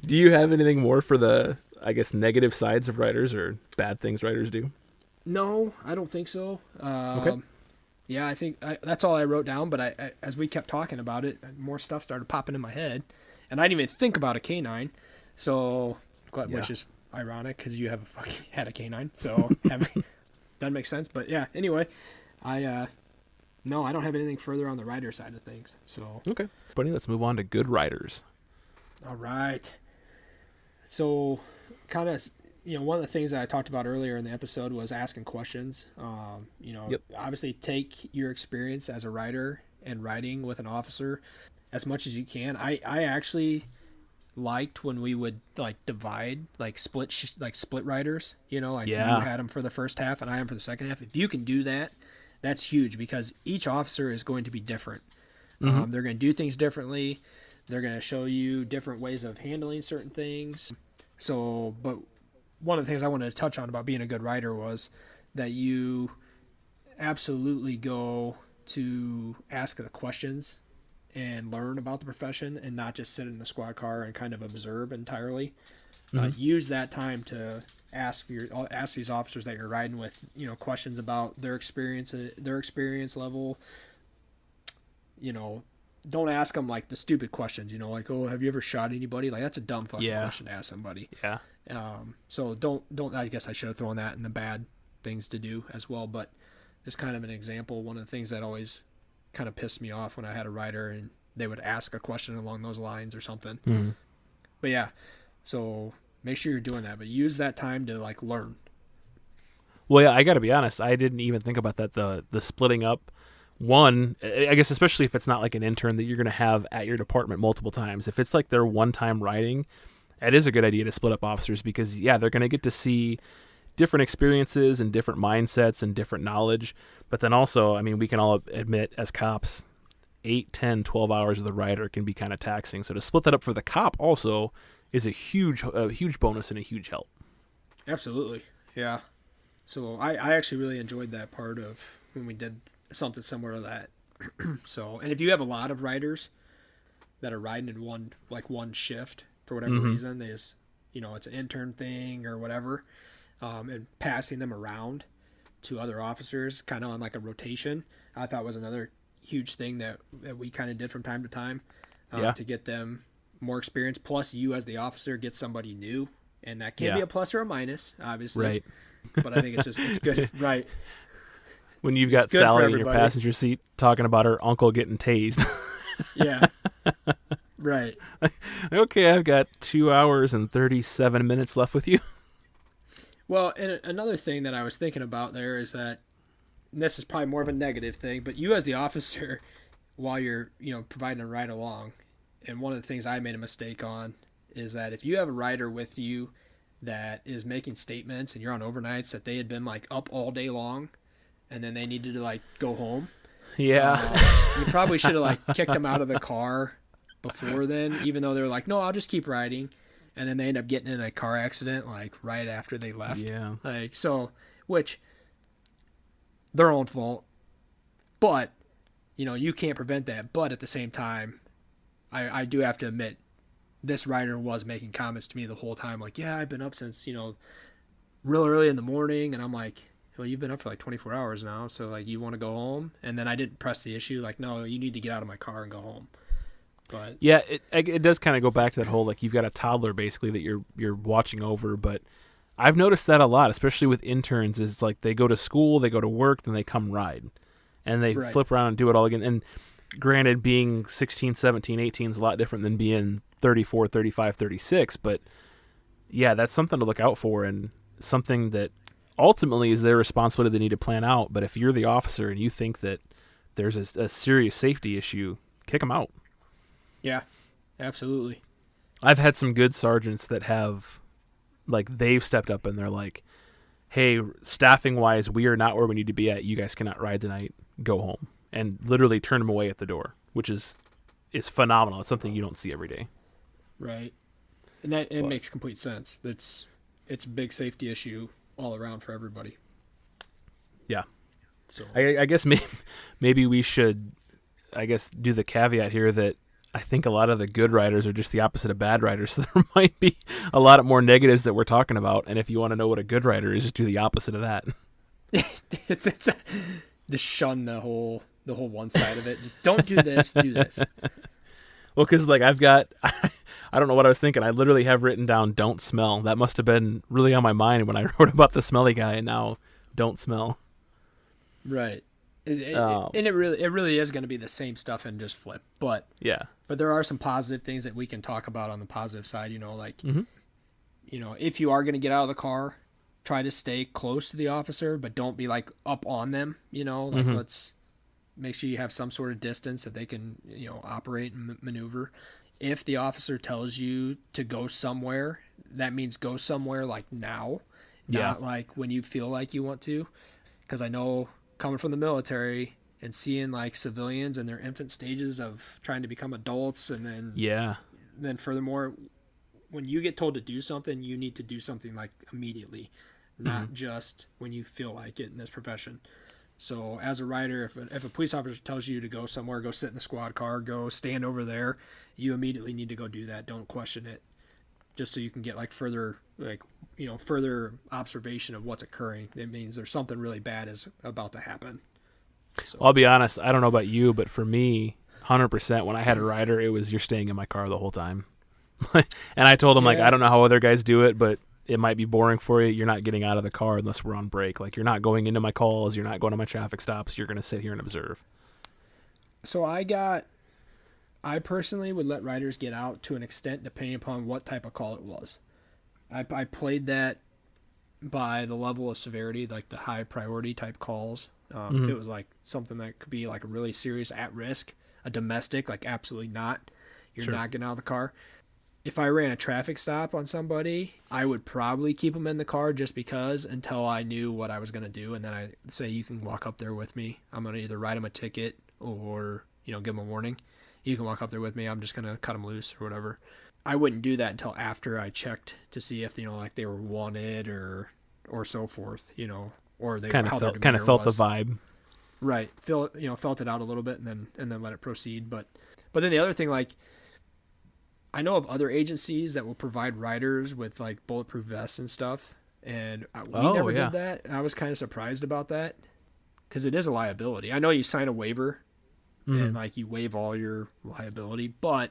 Do you have anything more for the, I guess, negative sides of writers or bad things writers do? No, I don't think so. Okay. Yeah, I think that's all I wrote down. But I, as we kept talking about it, more stuff started popping in my head, and I didn't even think about a canine. So, which is ironic because you have had a canine. So that makes sense. But yeah, anyway, no, I don't have anything further on the writer side of things. So Okay, buddy, let's move on to good writers. all right. So, kind of, one of the things that I talked about earlier in the episode was asking questions. Yep. Obviously take your experience as a writer and writing with an officer as much as you can. I actually liked when we would like divide, like split writers, you had them for the first half and I am for the second half. If you can do that, that's huge because each officer is going to be different. Mm-hmm. They're going to do things differently. They're going to show you different ways of handling certain things. So, but one of the things I wanted to touch on about being a good writer was that you absolutely go to ask the questions and learn about the profession and not just sit in the squad car and kind of observe entirely. Use that time to ask these officers that you're riding with, questions about their experience level. Don't ask them like the stupid questions, like, oh, have you ever shot anybody? Like that's a dumb fucking question to ask somebody. Yeah. So don't, I guess I should have thrown that in the bad things to do as well, but just kind of an example. One of the things that always kind of pissed me off when I had a writer and they would ask a question along those lines or something. Mm-hmm. But yeah, so make sure you're doing that, but use that time to like learn. Well, yeah, I got to be honest. I didn't even think about that. The splitting up. One, I guess, especially if it's not like an intern that you're going to have at your department multiple times. If it's like their one-time writing, it is a good idea to split up officers because, yeah, they're going to get to see different experiences and different mindsets and different knowledge. But then also, I mean, we can all admit as cops, 8, 10, 12 hours of the writer can be kind of taxing. So to split that up for the cop also is a huge bonus and a huge help. Absolutely. Yeah. So I actually really enjoyed that part of when we did something similar to that. So, and if you have a lot of riders that are riding in one shift for whatever reason, they just, it's an intern thing or whatever, and passing them around to other officers kind of on like a rotation, I thought was another huge thing that we kind of did from time to time to get them more experience. Plus you as the officer get somebody new, and that can be a plus or a minus, obviously. Right. But I think it's good. Right. When you've got Sally in your passenger seat talking about her uncle getting tased. Yeah. Right. Okay, I've got 2 hours and 37 minutes left with you. Well, and another thing that I was thinking about there is that, and this is probably more of a negative thing, but you as the officer, while you're, providing a ride along, and one of the things I made a mistake on is that if you have a rider with you that is making statements and you're on overnights that they had been like up all day long and then they needed to like go home. Yeah. You probably should have like kicked them out of the car before then, even though they were like, no, I'll just keep riding. And then they end up getting in a car accident like right after they left. Yeah. Like, so, which their own fault, but you can't prevent that. But at the same time, I do have to admit, this rider was making comments to me the whole time. Like, yeah, I've been up since, real early in the morning. And I'm like, well, you've been up for like 24 hours now. So like, you want to go home? And then I didn't press the issue. Like, no, you need to get out of my car and go home. But yeah, it does kind of go back to that whole, like, you've got a toddler basically that you're watching over. But I've noticed that a lot, especially with interns, is like they go to school, they go to work, then they come ride. and they Right. flip around and do it all again. And granted, being 16, 17, 18 is a lot different than being 34, 35, 36, but yeah, that's something to look out for, and something that ultimately is their responsibility. They need to plan out. But if you're the officer and you think that there's a serious safety issue, kick them out. Yeah, absolutely. I've had some good sergeants that have, like, they've stepped up and they're like, hey, staffing wise, we are not where we need to be at. You guys cannot ride tonight. Go home. And literally turn them away at the door, which is phenomenal. It's something you don't see every day. Right. And that it makes complete sense. It's a big safety issue all around for everybody. Yeah. So I guess maybe we should, do the caveat here that I think a lot of the good riders are just the opposite of bad riders. So there might be a lot more negatives that we're talking about. And if you want to know what a good rider is, just do the opposite of that. it's just shun the whole one side of it. Just don't do this, do this. Well, because like I've got, I don't know what I was thinking. I literally have written down "don't smell." That must have been really on my mind when I wrote about the smelly guy. And now, don't smell. Right. And it really is going to be the same stuff and just flip. But yeah. But there are some positive things that we can talk about on the positive side. Like, Mm-hmm. If you are going to get out of the car, try to stay close to the officer, but don't be like up on them. Like let's make sure you have some sort of distance that they can operate and maneuver. If the officer tells you to go somewhere, that means go somewhere like now, not like when you feel like you want to. Because I know coming from the military and seeing like civilians in their infant stages of trying to become adults, and then furthermore, when you get told to do something, you need to do something like immediately, not just when you feel like it in this profession. So as a rider, if a police officer tells you to go somewhere, go sit in the squad car, go stand over there, you immediately need to go do that. Don't question it, just so you can get like further observation of what's occurring. It means there's something really bad is about to happen. So. I'll be honest, I don't know about you, but for me, 100%, when I had a rider, it was you're staying in my car the whole time. And I told him, like, I don't know how other guys do it, but it might be boring for you. You're not getting out of the car unless we're on break. Like, you're not going into my calls. You're not going to my traffic stops. You're going to sit here and observe. So I personally would let riders get out to an extent depending upon what type of call it was. I played that by the level of severity, like the high priority type calls. If it was like something that could be like a really serious at risk, a domestic, like absolutely not. You're not getting out of the car. If I ran a traffic stop on somebody, I would probably keep them in the car just because until I knew what I was going to do. And then I say, you can walk up there with me. I'm going to either write them a ticket or, give them a warning. You can walk up there with me. I'm just going to cut them loose or whatever. I wouldn't do that until after I checked to see if, like they were wanted or so forth, or they kind of felt the vibe. Right. Felt it out a little bit and then let it proceed. But then the other thing, like, I know of other agencies that will provide riders with like bulletproof vests and stuff, and we never did that. And I was kind of surprised about that because it is a liability. I know you sign a waiver and like you waive all your liability, but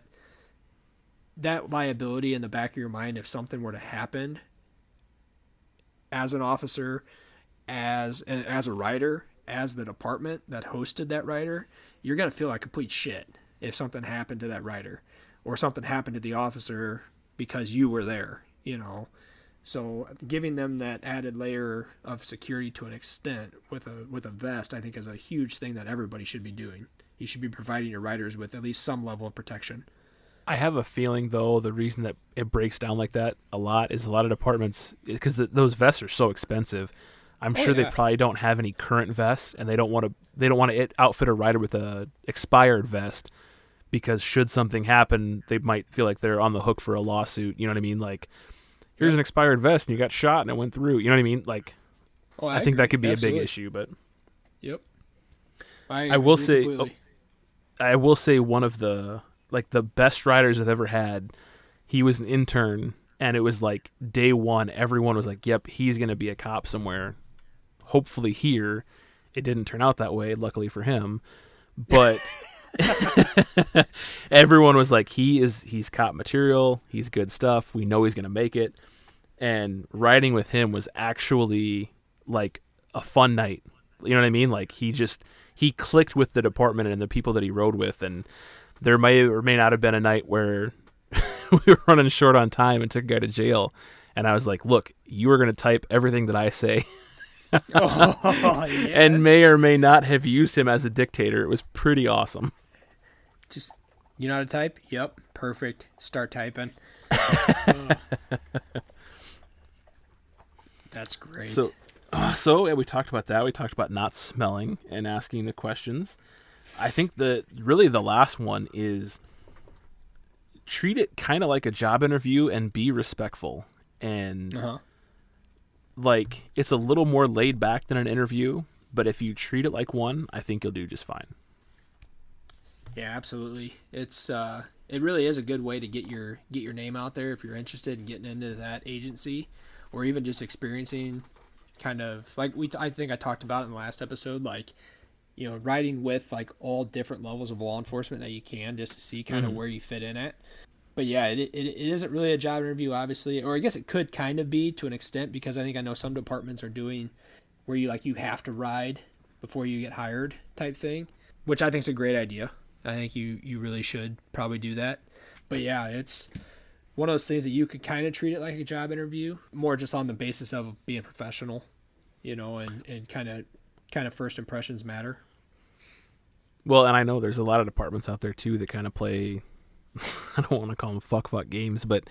that liability in the back of your mind, if something were to happen as an officer, as a rider, as the department that hosted that rider, you're going to feel like complete shit if something happened to that rider or something happened to the officer because you were there, So giving them that added layer of security to an extent with a vest, I think is a huge thing that everybody should be doing. You should be providing your riders with at least some level of protection. I have a feeling, though, the reason that it breaks down like that a lot is a lot of departments, because those vests are so expensive. I'm sure they probably don't have any current vests, and they don't want to outfit a rider with a expired vest, because should something happen, they might feel like they're on the hook for a lawsuit. You know what I mean? Like, here's an expired vest, and you got shot, and it went through. You know what I mean? Like, I think that could be a big issue. But yep, I will say one of the best riders I've ever had. He was an intern, and it was like day one. Everyone was like, "Yep, he's gonna be a cop somewhere. Hopefully here." It didn't turn out that way, luckily for him. But everyone was like, he's cop material. He's good stuff. We know he's gonna make it. And riding with him was actually like a fun night. You know what I mean? Like he clicked with the department and the people that he rode with, and there may or may not have been a night where we were running short on time and took a guy to jail, and I was like, look, you are going to type everything that I say. Oh, yeah. And may or may not have used him as a dictator. It was pretty awesome. Just, you know how to type? Yep. Perfect. Start typing. That's great. So yeah, we talked about that. We talked about not smelling and asking the questions. I think really the last one is treat it kind of like a job interview and be respectful. And like, it's a little more laid back than an interview, but if you treat it like one, I think you'll do just fine. Yeah, absolutely. It's it really is a good way to get your name out there if you're interested in getting into that agency, or even just experiencing kind of like I think I talked about in the last episode, like, you know, riding with like all different levels of law enforcement that you can, just to see kind of where you fit in at. But yeah, it isn't really a job interview, obviously, or I guess it could kind of be to an extent, because I think I know some departments are doing where you have to ride before you get hired type thing, which I think is a great idea. I think you really should probably do that. But yeah, it's one of those things that you could kind of treat it like a job interview, more just on the basis of being professional, you know, and kind of first impressions matter. Well, and I know there's a lot of departments out there too that kind of play, I don't want to call them fuck games, but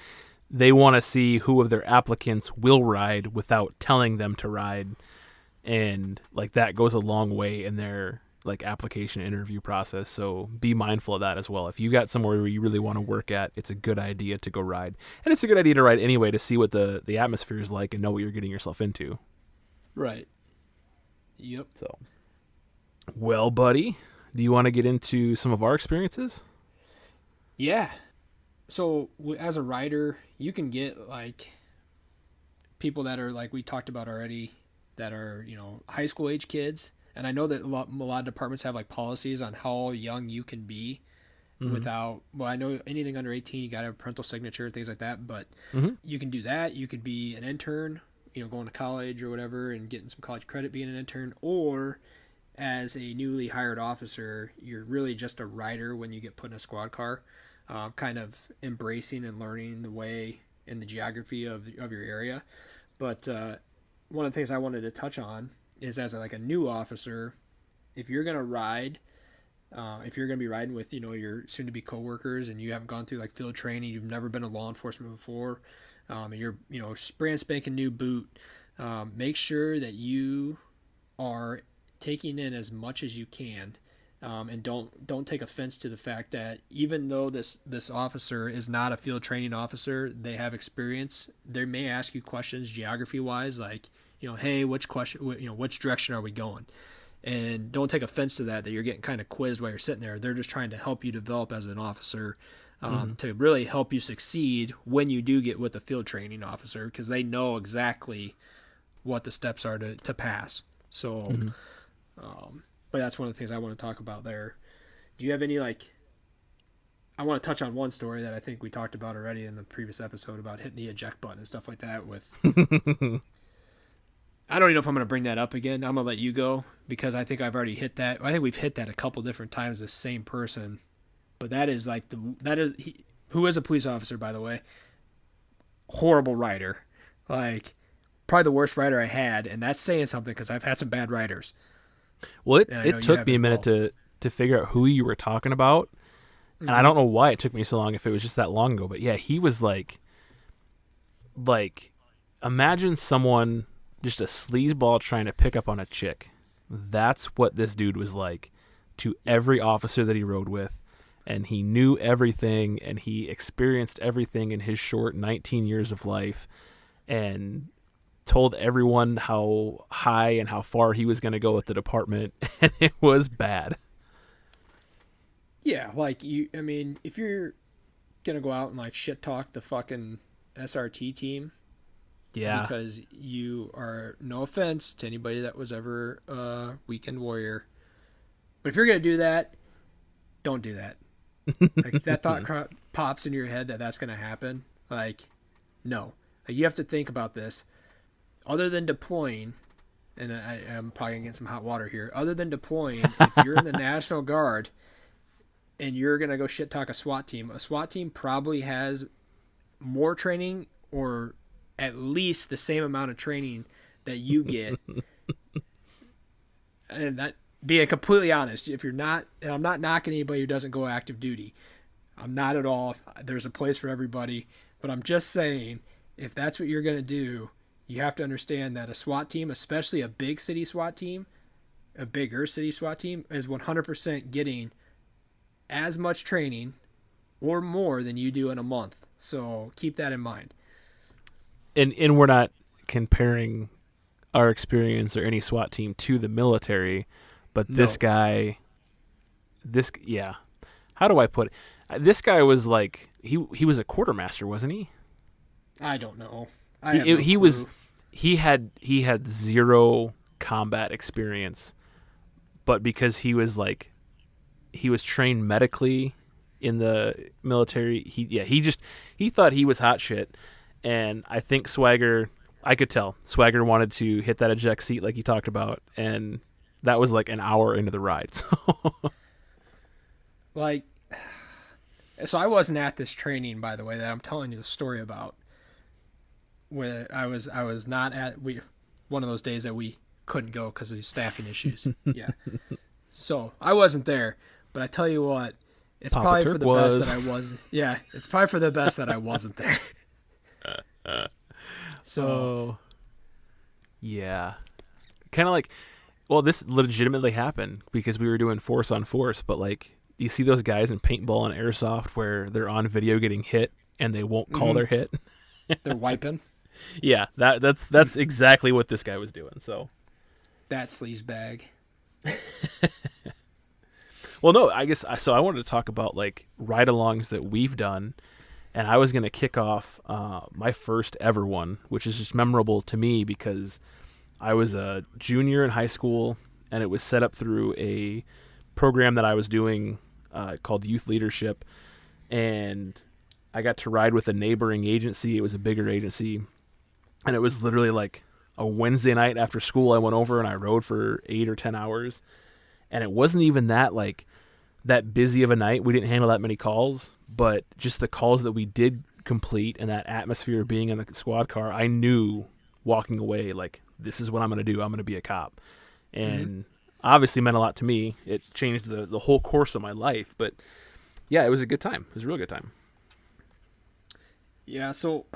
they want to see who of their applicants will ride without telling them to ride. And like that goes a long way in their like application interview process. So be mindful of that as well. If you got somewhere where you really want to work at, it's a good idea to go ride. And it's a good idea to ride anyway to see what the atmosphere is like and know what you're getting yourself into. Right. Yep. So, well, buddy, do you want to get into some of our experiences? Yeah. So as a rider, you can get like people that are like we talked about already, that are, you know, high school age kids. And I know that a lot of departments have like policies on how young you can be without, well, I know anything under 18, you got to have a parental signature, things like that. But you can do that. You could be an intern, you know, going to college or whatever and getting some college credit being an intern. Or as a newly hired officer, you're really just a rider when you get put in a squad car, kind of embracing and learning the way and the geography of your area. But one of the things I wanted to touch on is, as like a new officer, if you're going to ride, if you're going to be riding with, you know, your soon to be coworkers and you haven't gone through like field training, you've never been in law enforcement before, and you're, you know, brand spanking new boot, make sure that you are taking in as much as you can, and don't take offense to the fact that even though this officer is not a field training officer, they have experience. They may ask you questions geography wise, like, you know, hey, which direction are we going? And don't take offense to that you're getting kind of quizzed while you're sitting there. They're just trying to help you develop as an officer, to really help you succeed when you do get with a field training officer, because they know exactly what the steps are to pass. So, but that's one of the things I want to talk about there. Do you have any, like, I want to touch on one story that I think we talked about already in the previous episode about hitting the eject button and stuff like that with... I don't even know if I'm going to bring that up again. I'm going to let you go because I think I've already hit that. I think we've hit that a couple different times, the same person. But that is like who is a police officer, by the way. Horrible rider. Like, probably the worst rider I had, and that's saying something because I've had some bad riders. Well, it took me a minute to figure out who you were talking about. And I don't know why it took me so long, if it was just that long ago. But yeah, he was like imagine someone... just a sleazeball trying to pick up on a chick. That's what this dude was like to every officer that he rode with. And he knew everything, and he experienced everything in his short 19 years of life, and told everyone how high and how far he was going to go with the department. And it was bad. Yeah, like, I mean, if you're going to go out and like shit talk the fucking SRT team, yeah, because you are, no offense to anybody that was ever a weekend warrior, but if you're going to do that, don't do that. Like, if that thought pops in your head that that's going to happen, like, no. Like, you have to think about this. Other than deploying, and I'm probably gonna get some hot water here. Other than deploying, if you're in the National Guard and you're gonna go shit talk a SWAT team probably has more training or at least the same amount of training that you get. And that, being completely honest, if you're not, and I'm not knocking anybody who doesn't go active duty, I'm not at all. There's a place for everybody, but I'm just saying, if that's what you're going to do, you have to understand that a SWAT team, especially a big city SWAT team, a bigger city SWAT team, is 100% getting as much training or more than you do in a month. So keep that in mind. And we're not comparing our experience or any SWAT team to the military, but this guy, yeah. How do I put it? This guy was like, he was a quartermaster, wasn't he? I don't know. He had zero combat experience, but because he was trained medically in the military, he thought he was hot shit. And I think Swagger, I could tell Swagger wanted to hit that eject seat like he talked about, and that was like an hour into the ride. So I wasn't at this training, by the way, that I'm telling you the story about. Where I was not at one of those days that we couldn't go because of staffing issues. Yeah. So I wasn't there, but I tell you what, it's Papa probably Turk for the best that I wasn't. Yeah, it's probably for the best that I wasn't there. So, yeah, kind of like, well, this legitimately happened because we were doing force on force, but like, you see those guys in paintball and airsoft where they're on video getting hit and they won't call their hit. They're wiping. Yeah, that's exactly what this guy was doing. So that sleaze bag. Well, no, I guess so. I wanted to talk about like ride-alongs that we've done, and I was going to kick off my first ever one, which is just memorable to me because I was a junior in high school, and it was set up through a program that I was doing called Youth Leadership, and I got to ride with a neighboring agency. It was a bigger agency, and it was literally like a Wednesday night after school. I went over and I rode for 8 or 10 hours, and it wasn't even that busy of a night. We didn't handle that many calls, but just the calls that we did complete and that atmosphere of being in the squad car, I knew walking away, like, this is what I'm going to do. I'm going to be a cop. And obviously meant a lot to me. It changed the whole course of my life, but yeah, it was a good time. It was a real good time. Yeah, so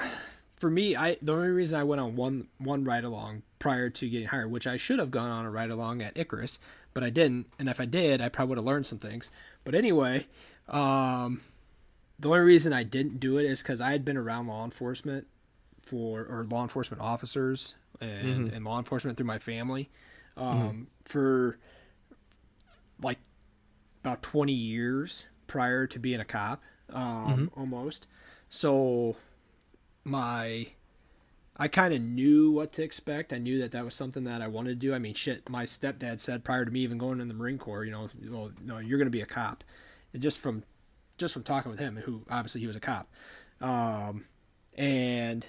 for me, the only reason I went on one ride along prior to getting hired, which I should have gone on a ride along at Icarus, but I didn't. And if I did, I probably would have learned some things. But anyway, the only reason I didn't do it is because I had been around law enforcement or law enforcement officers and law enforcement through my family for like about 20 years prior to being a cop, almost. So I kind of knew what to expect. I knew that was something that I wanted to do. I mean, shit, my stepdad said prior to me even going in the Marine Corps, well, no, you're going to be a cop. And just from talking with him, who obviously he was a cop. And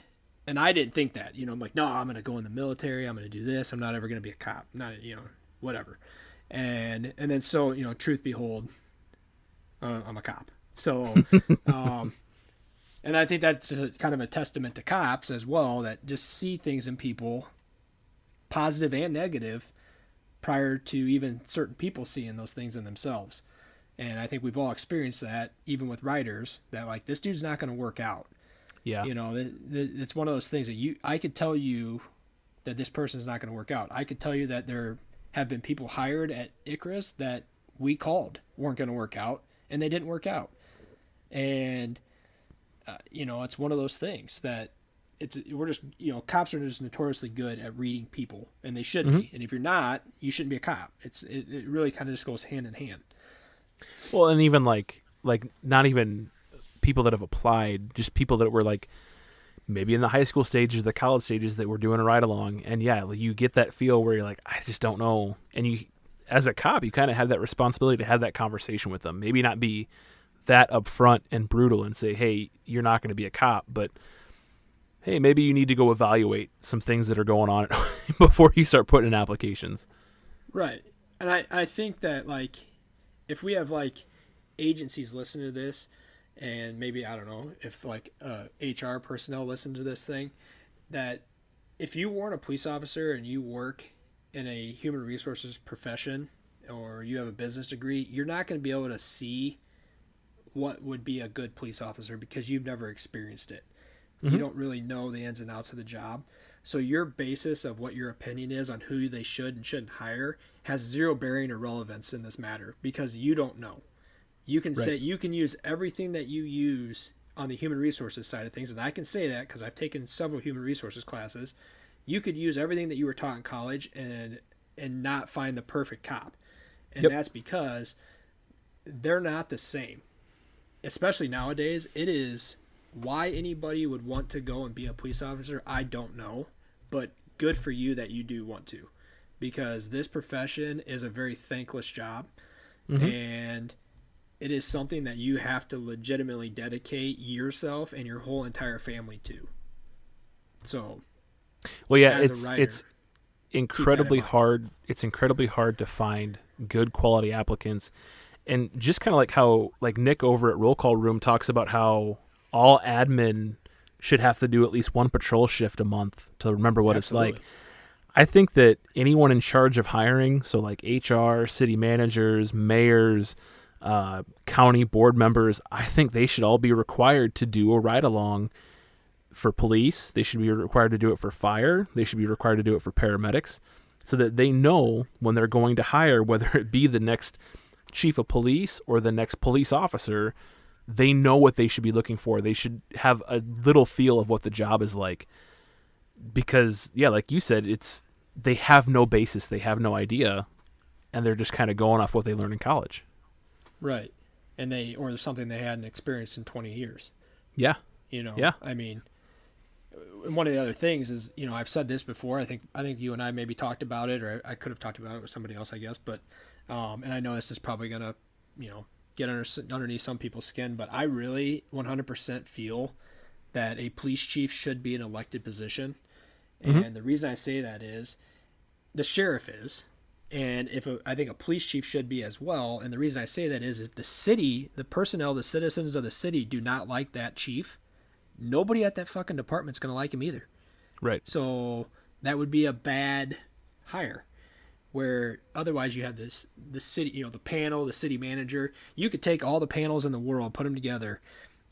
I didn't think that, I'm like, no, I'm going to go in the military. I'm going to do this. I'm not ever going to be a cop. Not, whatever. And then so, truth behold, I'm a cop. So, and I think that's just kind of a testament to cops as well, that just see things in people, positive and negative, prior to even certain people seeing those things in themselves. And I think we've all experienced that, even with writers, that like, this dude's not going to work out. Yeah. It's one of those things that I could tell you that this person's not going to work out. I could tell you that there have been people hired at Icarus that we called weren't going to work out, and they didn't work out. And it's one of those things that we're just, cops are just notoriously good at reading people, and they should be. And if you're not, you shouldn't be a cop. It really kind of just goes hand in hand. Well, and even like not even people that have applied, just people that were like maybe in the high school stages, the college stages that were doing a ride along. And yeah, you get that feel where you're like, I just don't know. And you, as a cop, you kind of have that responsibility to have that conversation with them. Maybe not be that upfront and brutal and say, hey, you're not going to be a cop, but hey, maybe you need to go evaluate some things that are going on before you start putting in applications. Right. And I think that, like, if we have, like, agencies listen to this, and maybe, I don't know, if, like, HR personnel listen to this thing, that if you weren't a police officer and you work in a human resources profession or you have a business degree, you're not going to be able to see what would be a good police officer because you've never experienced it. You don't really know the ins and outs of the job. So your basis of what your opinion is on who they should and shouldn't hire has zero bearing or relevance in this matter because you don't know. You can say you can use everything that you use on the human resources side of things, and I can say that because I've taken several human resources classes. You could use everything that you were taught in college and not find the perfect cop. And that's because they're not the same. Especially nowadays, it is why anybody would want to go and be a police officer, I don't know, but good for you that you do want to, because this profession is a very thankless job, and it is something that you have to legitimately dedicate yourself and your whole entire family to. So, well, yeah, it's incredibly hard. It's incredibly hard to find good quality applicants, and just kind of like how like Nick over at Roll Call Room talks about how all admin should have to do at least one patrol shift a month to remember what it's like. I think that anyone in charge of hiring, so like HR, city managers, mayors, county board members, I think they should all be required to do a ride-along for police. They should be required to do it for fire. They should be required to do it for paramedics so that they know when they're going to hire, whether it be the next chief of police or the next police officer, they know what they should be looking for. They should have a little feel of what the job is like. Because, yeah, like you said, they have no basis. They have no idea. And they're just kind of going off what they learned in college. Right. Or something they hadn't experienced in 20 years. Yeah. Yeah. I mean, one of the other things is, I've said this before. I think you and I maybe talked about it, or I could have talked about it with somebody else, I guess. But, and I know this is probably going to, get underneath some people's skin, but I really 100% feel that a police chief should be an elected position. And the reason I say that is the sheriff is, and I think a police chief should be as well. And the reason I say that is if the personnel, the citizens of the city do not like that chief, nobody at that fucking department's going to like him either. Right. So that would be a bad hire. Where otherwise you have the city, the panel, the city manager. You could take all the panels in the world, put them together,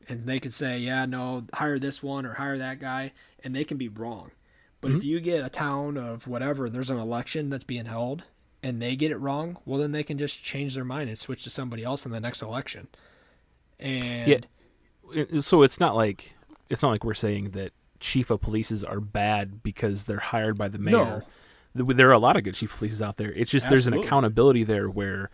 and they could say, yeah, no, hire this one or hire that guy, and they can be wrong. But if you get a town of whatever, and there's an election that's being held, and they get it wrong, well, then they can just change their mind and switch to somebody else in the next election. And so it's not like we're saying that chief of polices are bad because they're hired by the mayor. No. There are a lot of good chief of police out there. It's just there's an accountability there where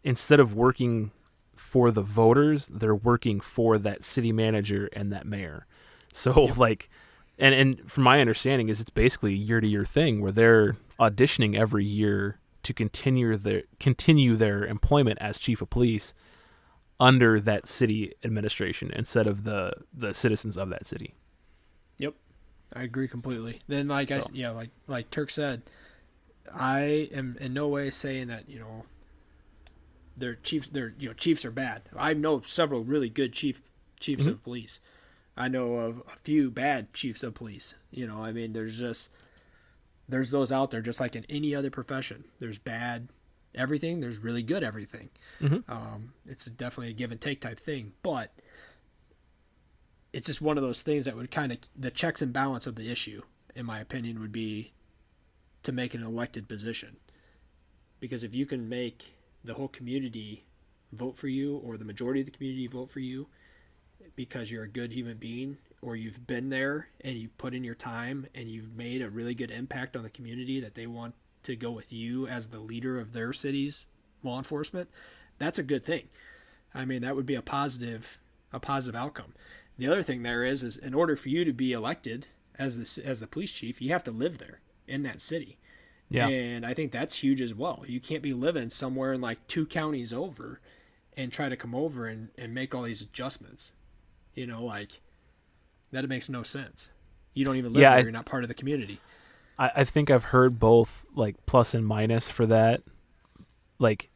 instead of working for the voters, they're working for that city manager and that mayor. So like, and from my understanding is it's basically a year-to-year thing where they're auditioning every year to continue their employment as chief of police under that city administration instead of the citizens of that city. Yep. I agree completely. Then, like Turk said, I am in no way saying that their chiefs are bad. I know several really good chiefs of police. I know of a few bad chiefs of police. I mean, there's those out there just like in any other profession. There's bad everything. There's really good everything. It's definitely a give and take type thing, but it's just one of those things that would kind of, the checks and balance of the issue, in my opinion, would be to make an elected position. Because if you can make the whole community vote for you, or the majority of the community vote for you, because you're a good human being, or you've been there and you've put in your time and you've made a really good impact on the community that they want to go with you as the leader of their city's law enforcement, that's a good thing. I mean, that would be a positive outcome. The other thing there is in order for you to be elected as the police chief, you have to live there in that city. Yeah. And I think that's huge as well. You can't be living somewhere in like 2 counties over and try to come over and make all these adjustments. Like that makes no sense. You don't even live Yeah, there. You're not part of the community. I think I've heard both like plus and minus for that. Like,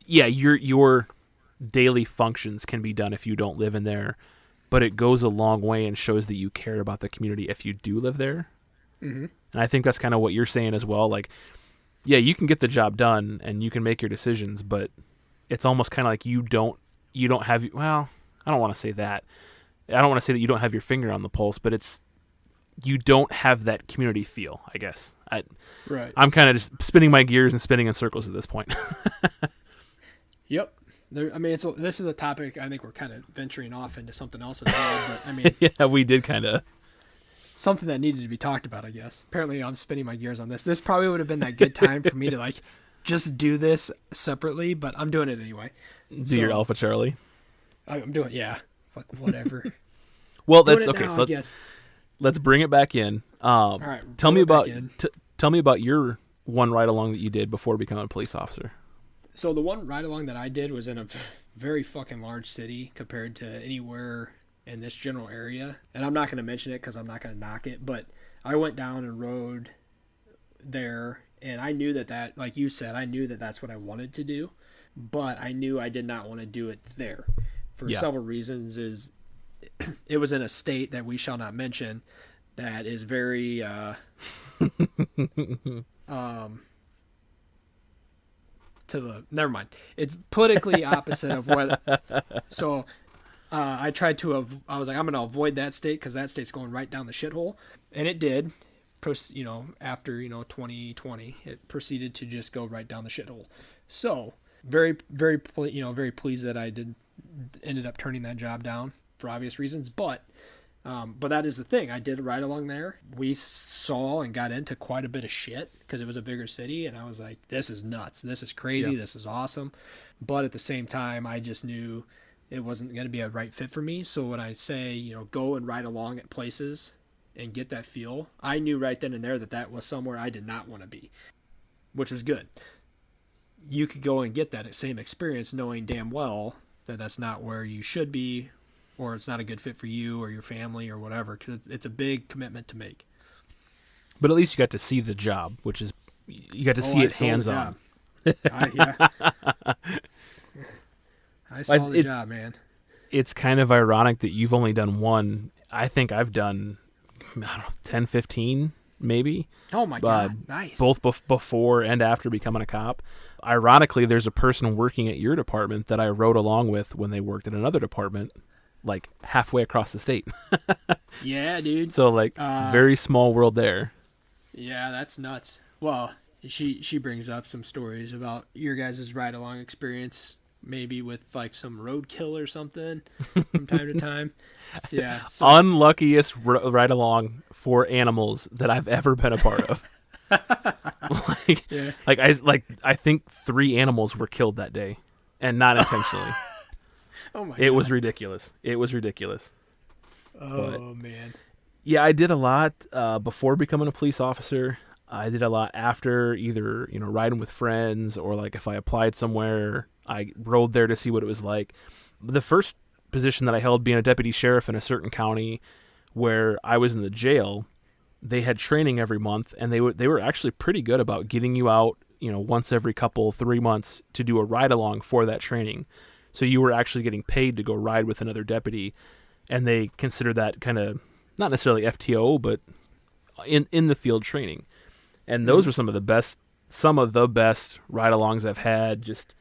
yeah, your daily functions can be done if you don't live in there, but it goes a long way and shows that you care about the community if you do live there. Mm-hmm. And I think that's kind of what you're saying as well. Like, yeah, you can get the job done and you can make your decisions, but it's almost kind of like you don't have, well, I don't want to say that. I don't want to say that you don't have your finger on the pulse, but you don't have that community feel, I guess. Right. I'm kind of just spinning my gears and spinning in circles at this point. Yep. This is a topic I think we're kind of venturing off into something else as well, but I mean, yeah, we did kind of. Something that needed to be talked about, I guess. Apparently, I'm spinning my gears on this. This probably would have been that good time for me to like just do this separately, but I'm doing it anyway. Do your Alpha Charlie. I'm doing, yeah. Fuck, whatever. Well, that's okay. Now, So let's bring it back in. All right. Tell me about your one ride along that you did before becoming a police officer. So the one ride along that I did was in a very fucking large city compared to anywhere in this general area, and I'm not going to mention it because I'm not going to knock it, but I went down and rode there, and I knew that like you said, I knew that that's what I wanted to do, but I knew I did not want to do it there for several reasons. It was in a state that we shall not mention that is very never mind. It's politically opposite of what. So I tried to. I was like, I'm going to avoid that state because that state's going right down the shithole, and it did. After 2020, it proceeded to just go right down the shithole. So very, very, very pleased that I ended up turning that job down for obvious reasons, but that is the thing. I did a ride along there. We saw and got into quite a bit of shit because it was a bigger city, and I was like, this is nuts. This is crazy. This is awesome. But at the same time, I just knew it wasn't going to be a right fit for me. So when I say, go and ride along at places and get that feel, I knew right then and there that was somewhere I did not want to be, which was good. You could go and get that same experience knowing damn well that that's not where you should be, or it's not a good fit for you or your family or whatever, because it's a big commitment to make. But at least you got to see the job, which is, you got to see it hands-on. I saw the job, man. It's kind of ironic that you've only done one. I think I've done, 10, 15, maybe. Oh, my God. Nice. Both before and after becoming a cop. Ironically, there's a person working at your department that I rode along with when they worked at another department, like halfway across the state. Yeah, dude. So like very small world there. Yeah, that's nuts. Well, she brings up some stories about your guys' ride along experience, maybe with like some roadkill or something from time to time. Yeah. So. Unluckiest ride along for animals that I've ever been a part of. I think 3 animals were killed that day, and not intentionally. Oh my! It was ridiculous. Oh man. Yeah, I did a lot before becoming a police officer. I did a lot after, either riding with friends, or like if I applied somewhere, I rode there to see what it was like. The first position that I held, being a deputy sheriff in a certain county where I was in the jail, they had training every month, and they were actually pretty good about getting you out, once every 3 months to do a ride along for that training. So you were actually getting paid to go ride with another deputy, and they consider that kind of not necessarily FTO, but in the field training. And those were some of the best ride-alongs I've had, just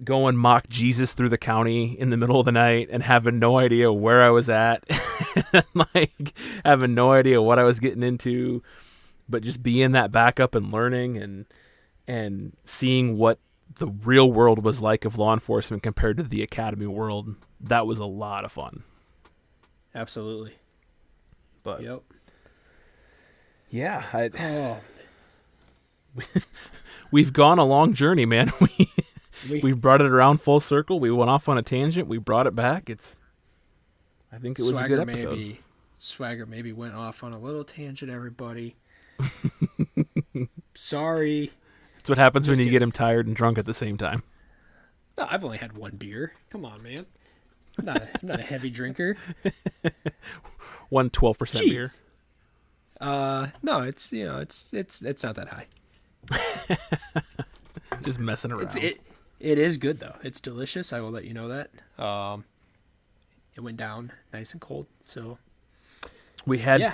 going mock Jesus through the county in the middle of the night and having no idea where I was at, like having no idea what I was getting into, but just being that backup and learning and seeing what the real world was like of law enforcement compared to the academy world. That was a lot of fun. Absolutely. But yep. Yeah, we've gone a long journey, man. We brought it around full circle. We went off on a tangent. We brought it back. I think it was a good episode. Swagger maybe went off on a little tangent, everybody. Sorry. That's what happens when you get him tired and drunk at the same time. No, I've only had one beer. Come on, man. I'm not a heavy drinker. One 12% beer. No, it's not that high. Just messing around. It is good though. It's delicious. I will let you know that. It went down nice and cold. So we had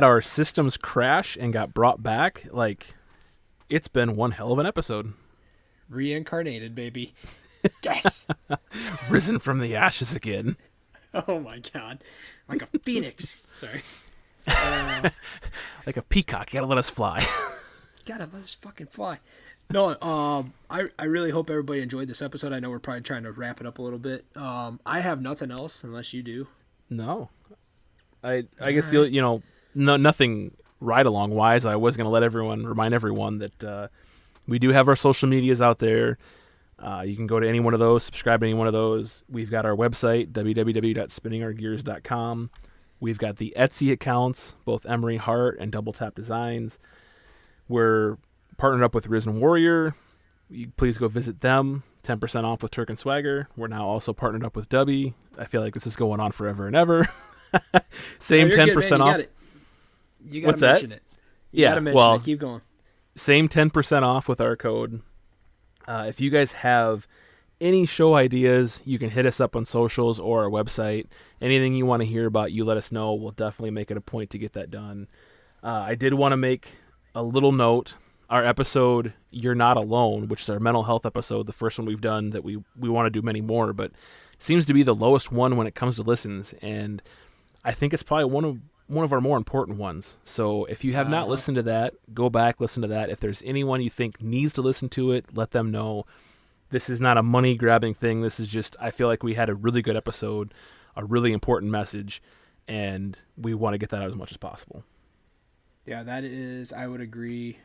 our systems crash and got brought back. Like, it's been one hell of an episode. Reincarnated, baby. Yes. Risen from the ashes again. Oh my god. Like a phoenix. Sorry. Like a peacock. You gotta let us fly. Gotta let us fucking fly. No, I really hope everybody enjoyed this episode. I know we're probably trying to wrap it up a little bit. I have nothing else unless you do. No. I guess, right. Nothing ride-along wise. I was going to remind everyone that we do have our social medias out there. You can go to any one of those, subscribe to any one of those. We've got our website, www.spinningourgears.com. We've got the Etsy accounts, both Emery Hart and Double Tap Designs. We're partnered up with Risen Warrior. Please go visit them. 10% off with Turk and Swagger. We're now also partnered up with Dubby. I feel like this is going on forever and ever. Same 10% off. You got to mention it. You got to mention it. Keep going. Same 10% off with our code. If you guys have any show ideas, you can hit us up on socials or our website. Anything you want to hear about, you let us know. We'll definitely make it a point to get that done. I did want to make a little note. Our episode, You're Not Alone, which is our mental health episode, the first one we've done that we want to do many more, but seems to be the lowest one when it comes to listens, and I think it's probably one of our more important ones. So if you have not listened to that, go back, listen to that. If there's anyone you think needs to listen to it, let them know. This is not a money-grabbing thing. This is just, I feel like we had a really good episode, a really important message, and we want to get that out as much as possible. Yeah, that is, I would agree,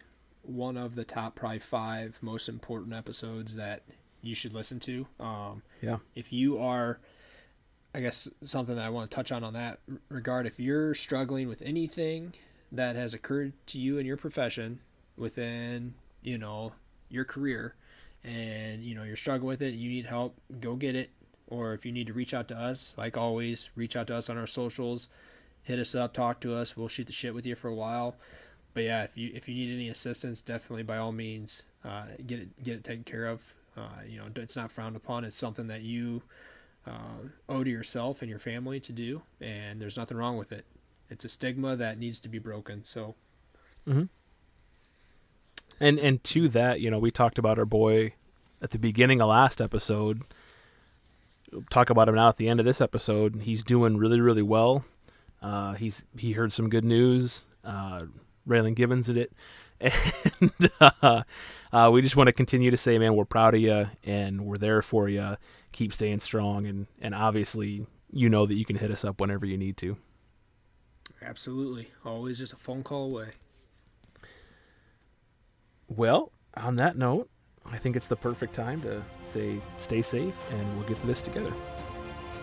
one of the top probably 5 most important episodes that you should listen to. Yeah. If you are, I guess something that I want to touch on that regard, if you're struggling with anything that has occurred to you in your profession within, your career, and, you're struggling with it, you need help, go get it. Or if you need to reach out to us, like always, reach out to us on our socials, hit us up, talk to us. We'll shoot the shit with you for a while. But yeah, if you need any assistance, definitely by all means, get it taken care of. It's not frowned upon. It's something that you owe to yourself and your family to do, and there's nothing wrong with it. It's a stigma that needs to be broken. So, and to that, we talked about our boy at the beginning of last episode. We'll talk about him now at the end of this episode. He's doing really, really well. He heard some good news. Raylan Givens did it. And we just want to continue to say, man, we're proud of you and we're there for you. Keep staying strong. And obviously, that you can hit us up whenever you need to. Absolutely. Always just a phone call away. Well, on that note, I think it's the perfect time to say stay safe and we'll get through this together.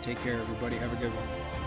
Take care, everybody. Have a good one.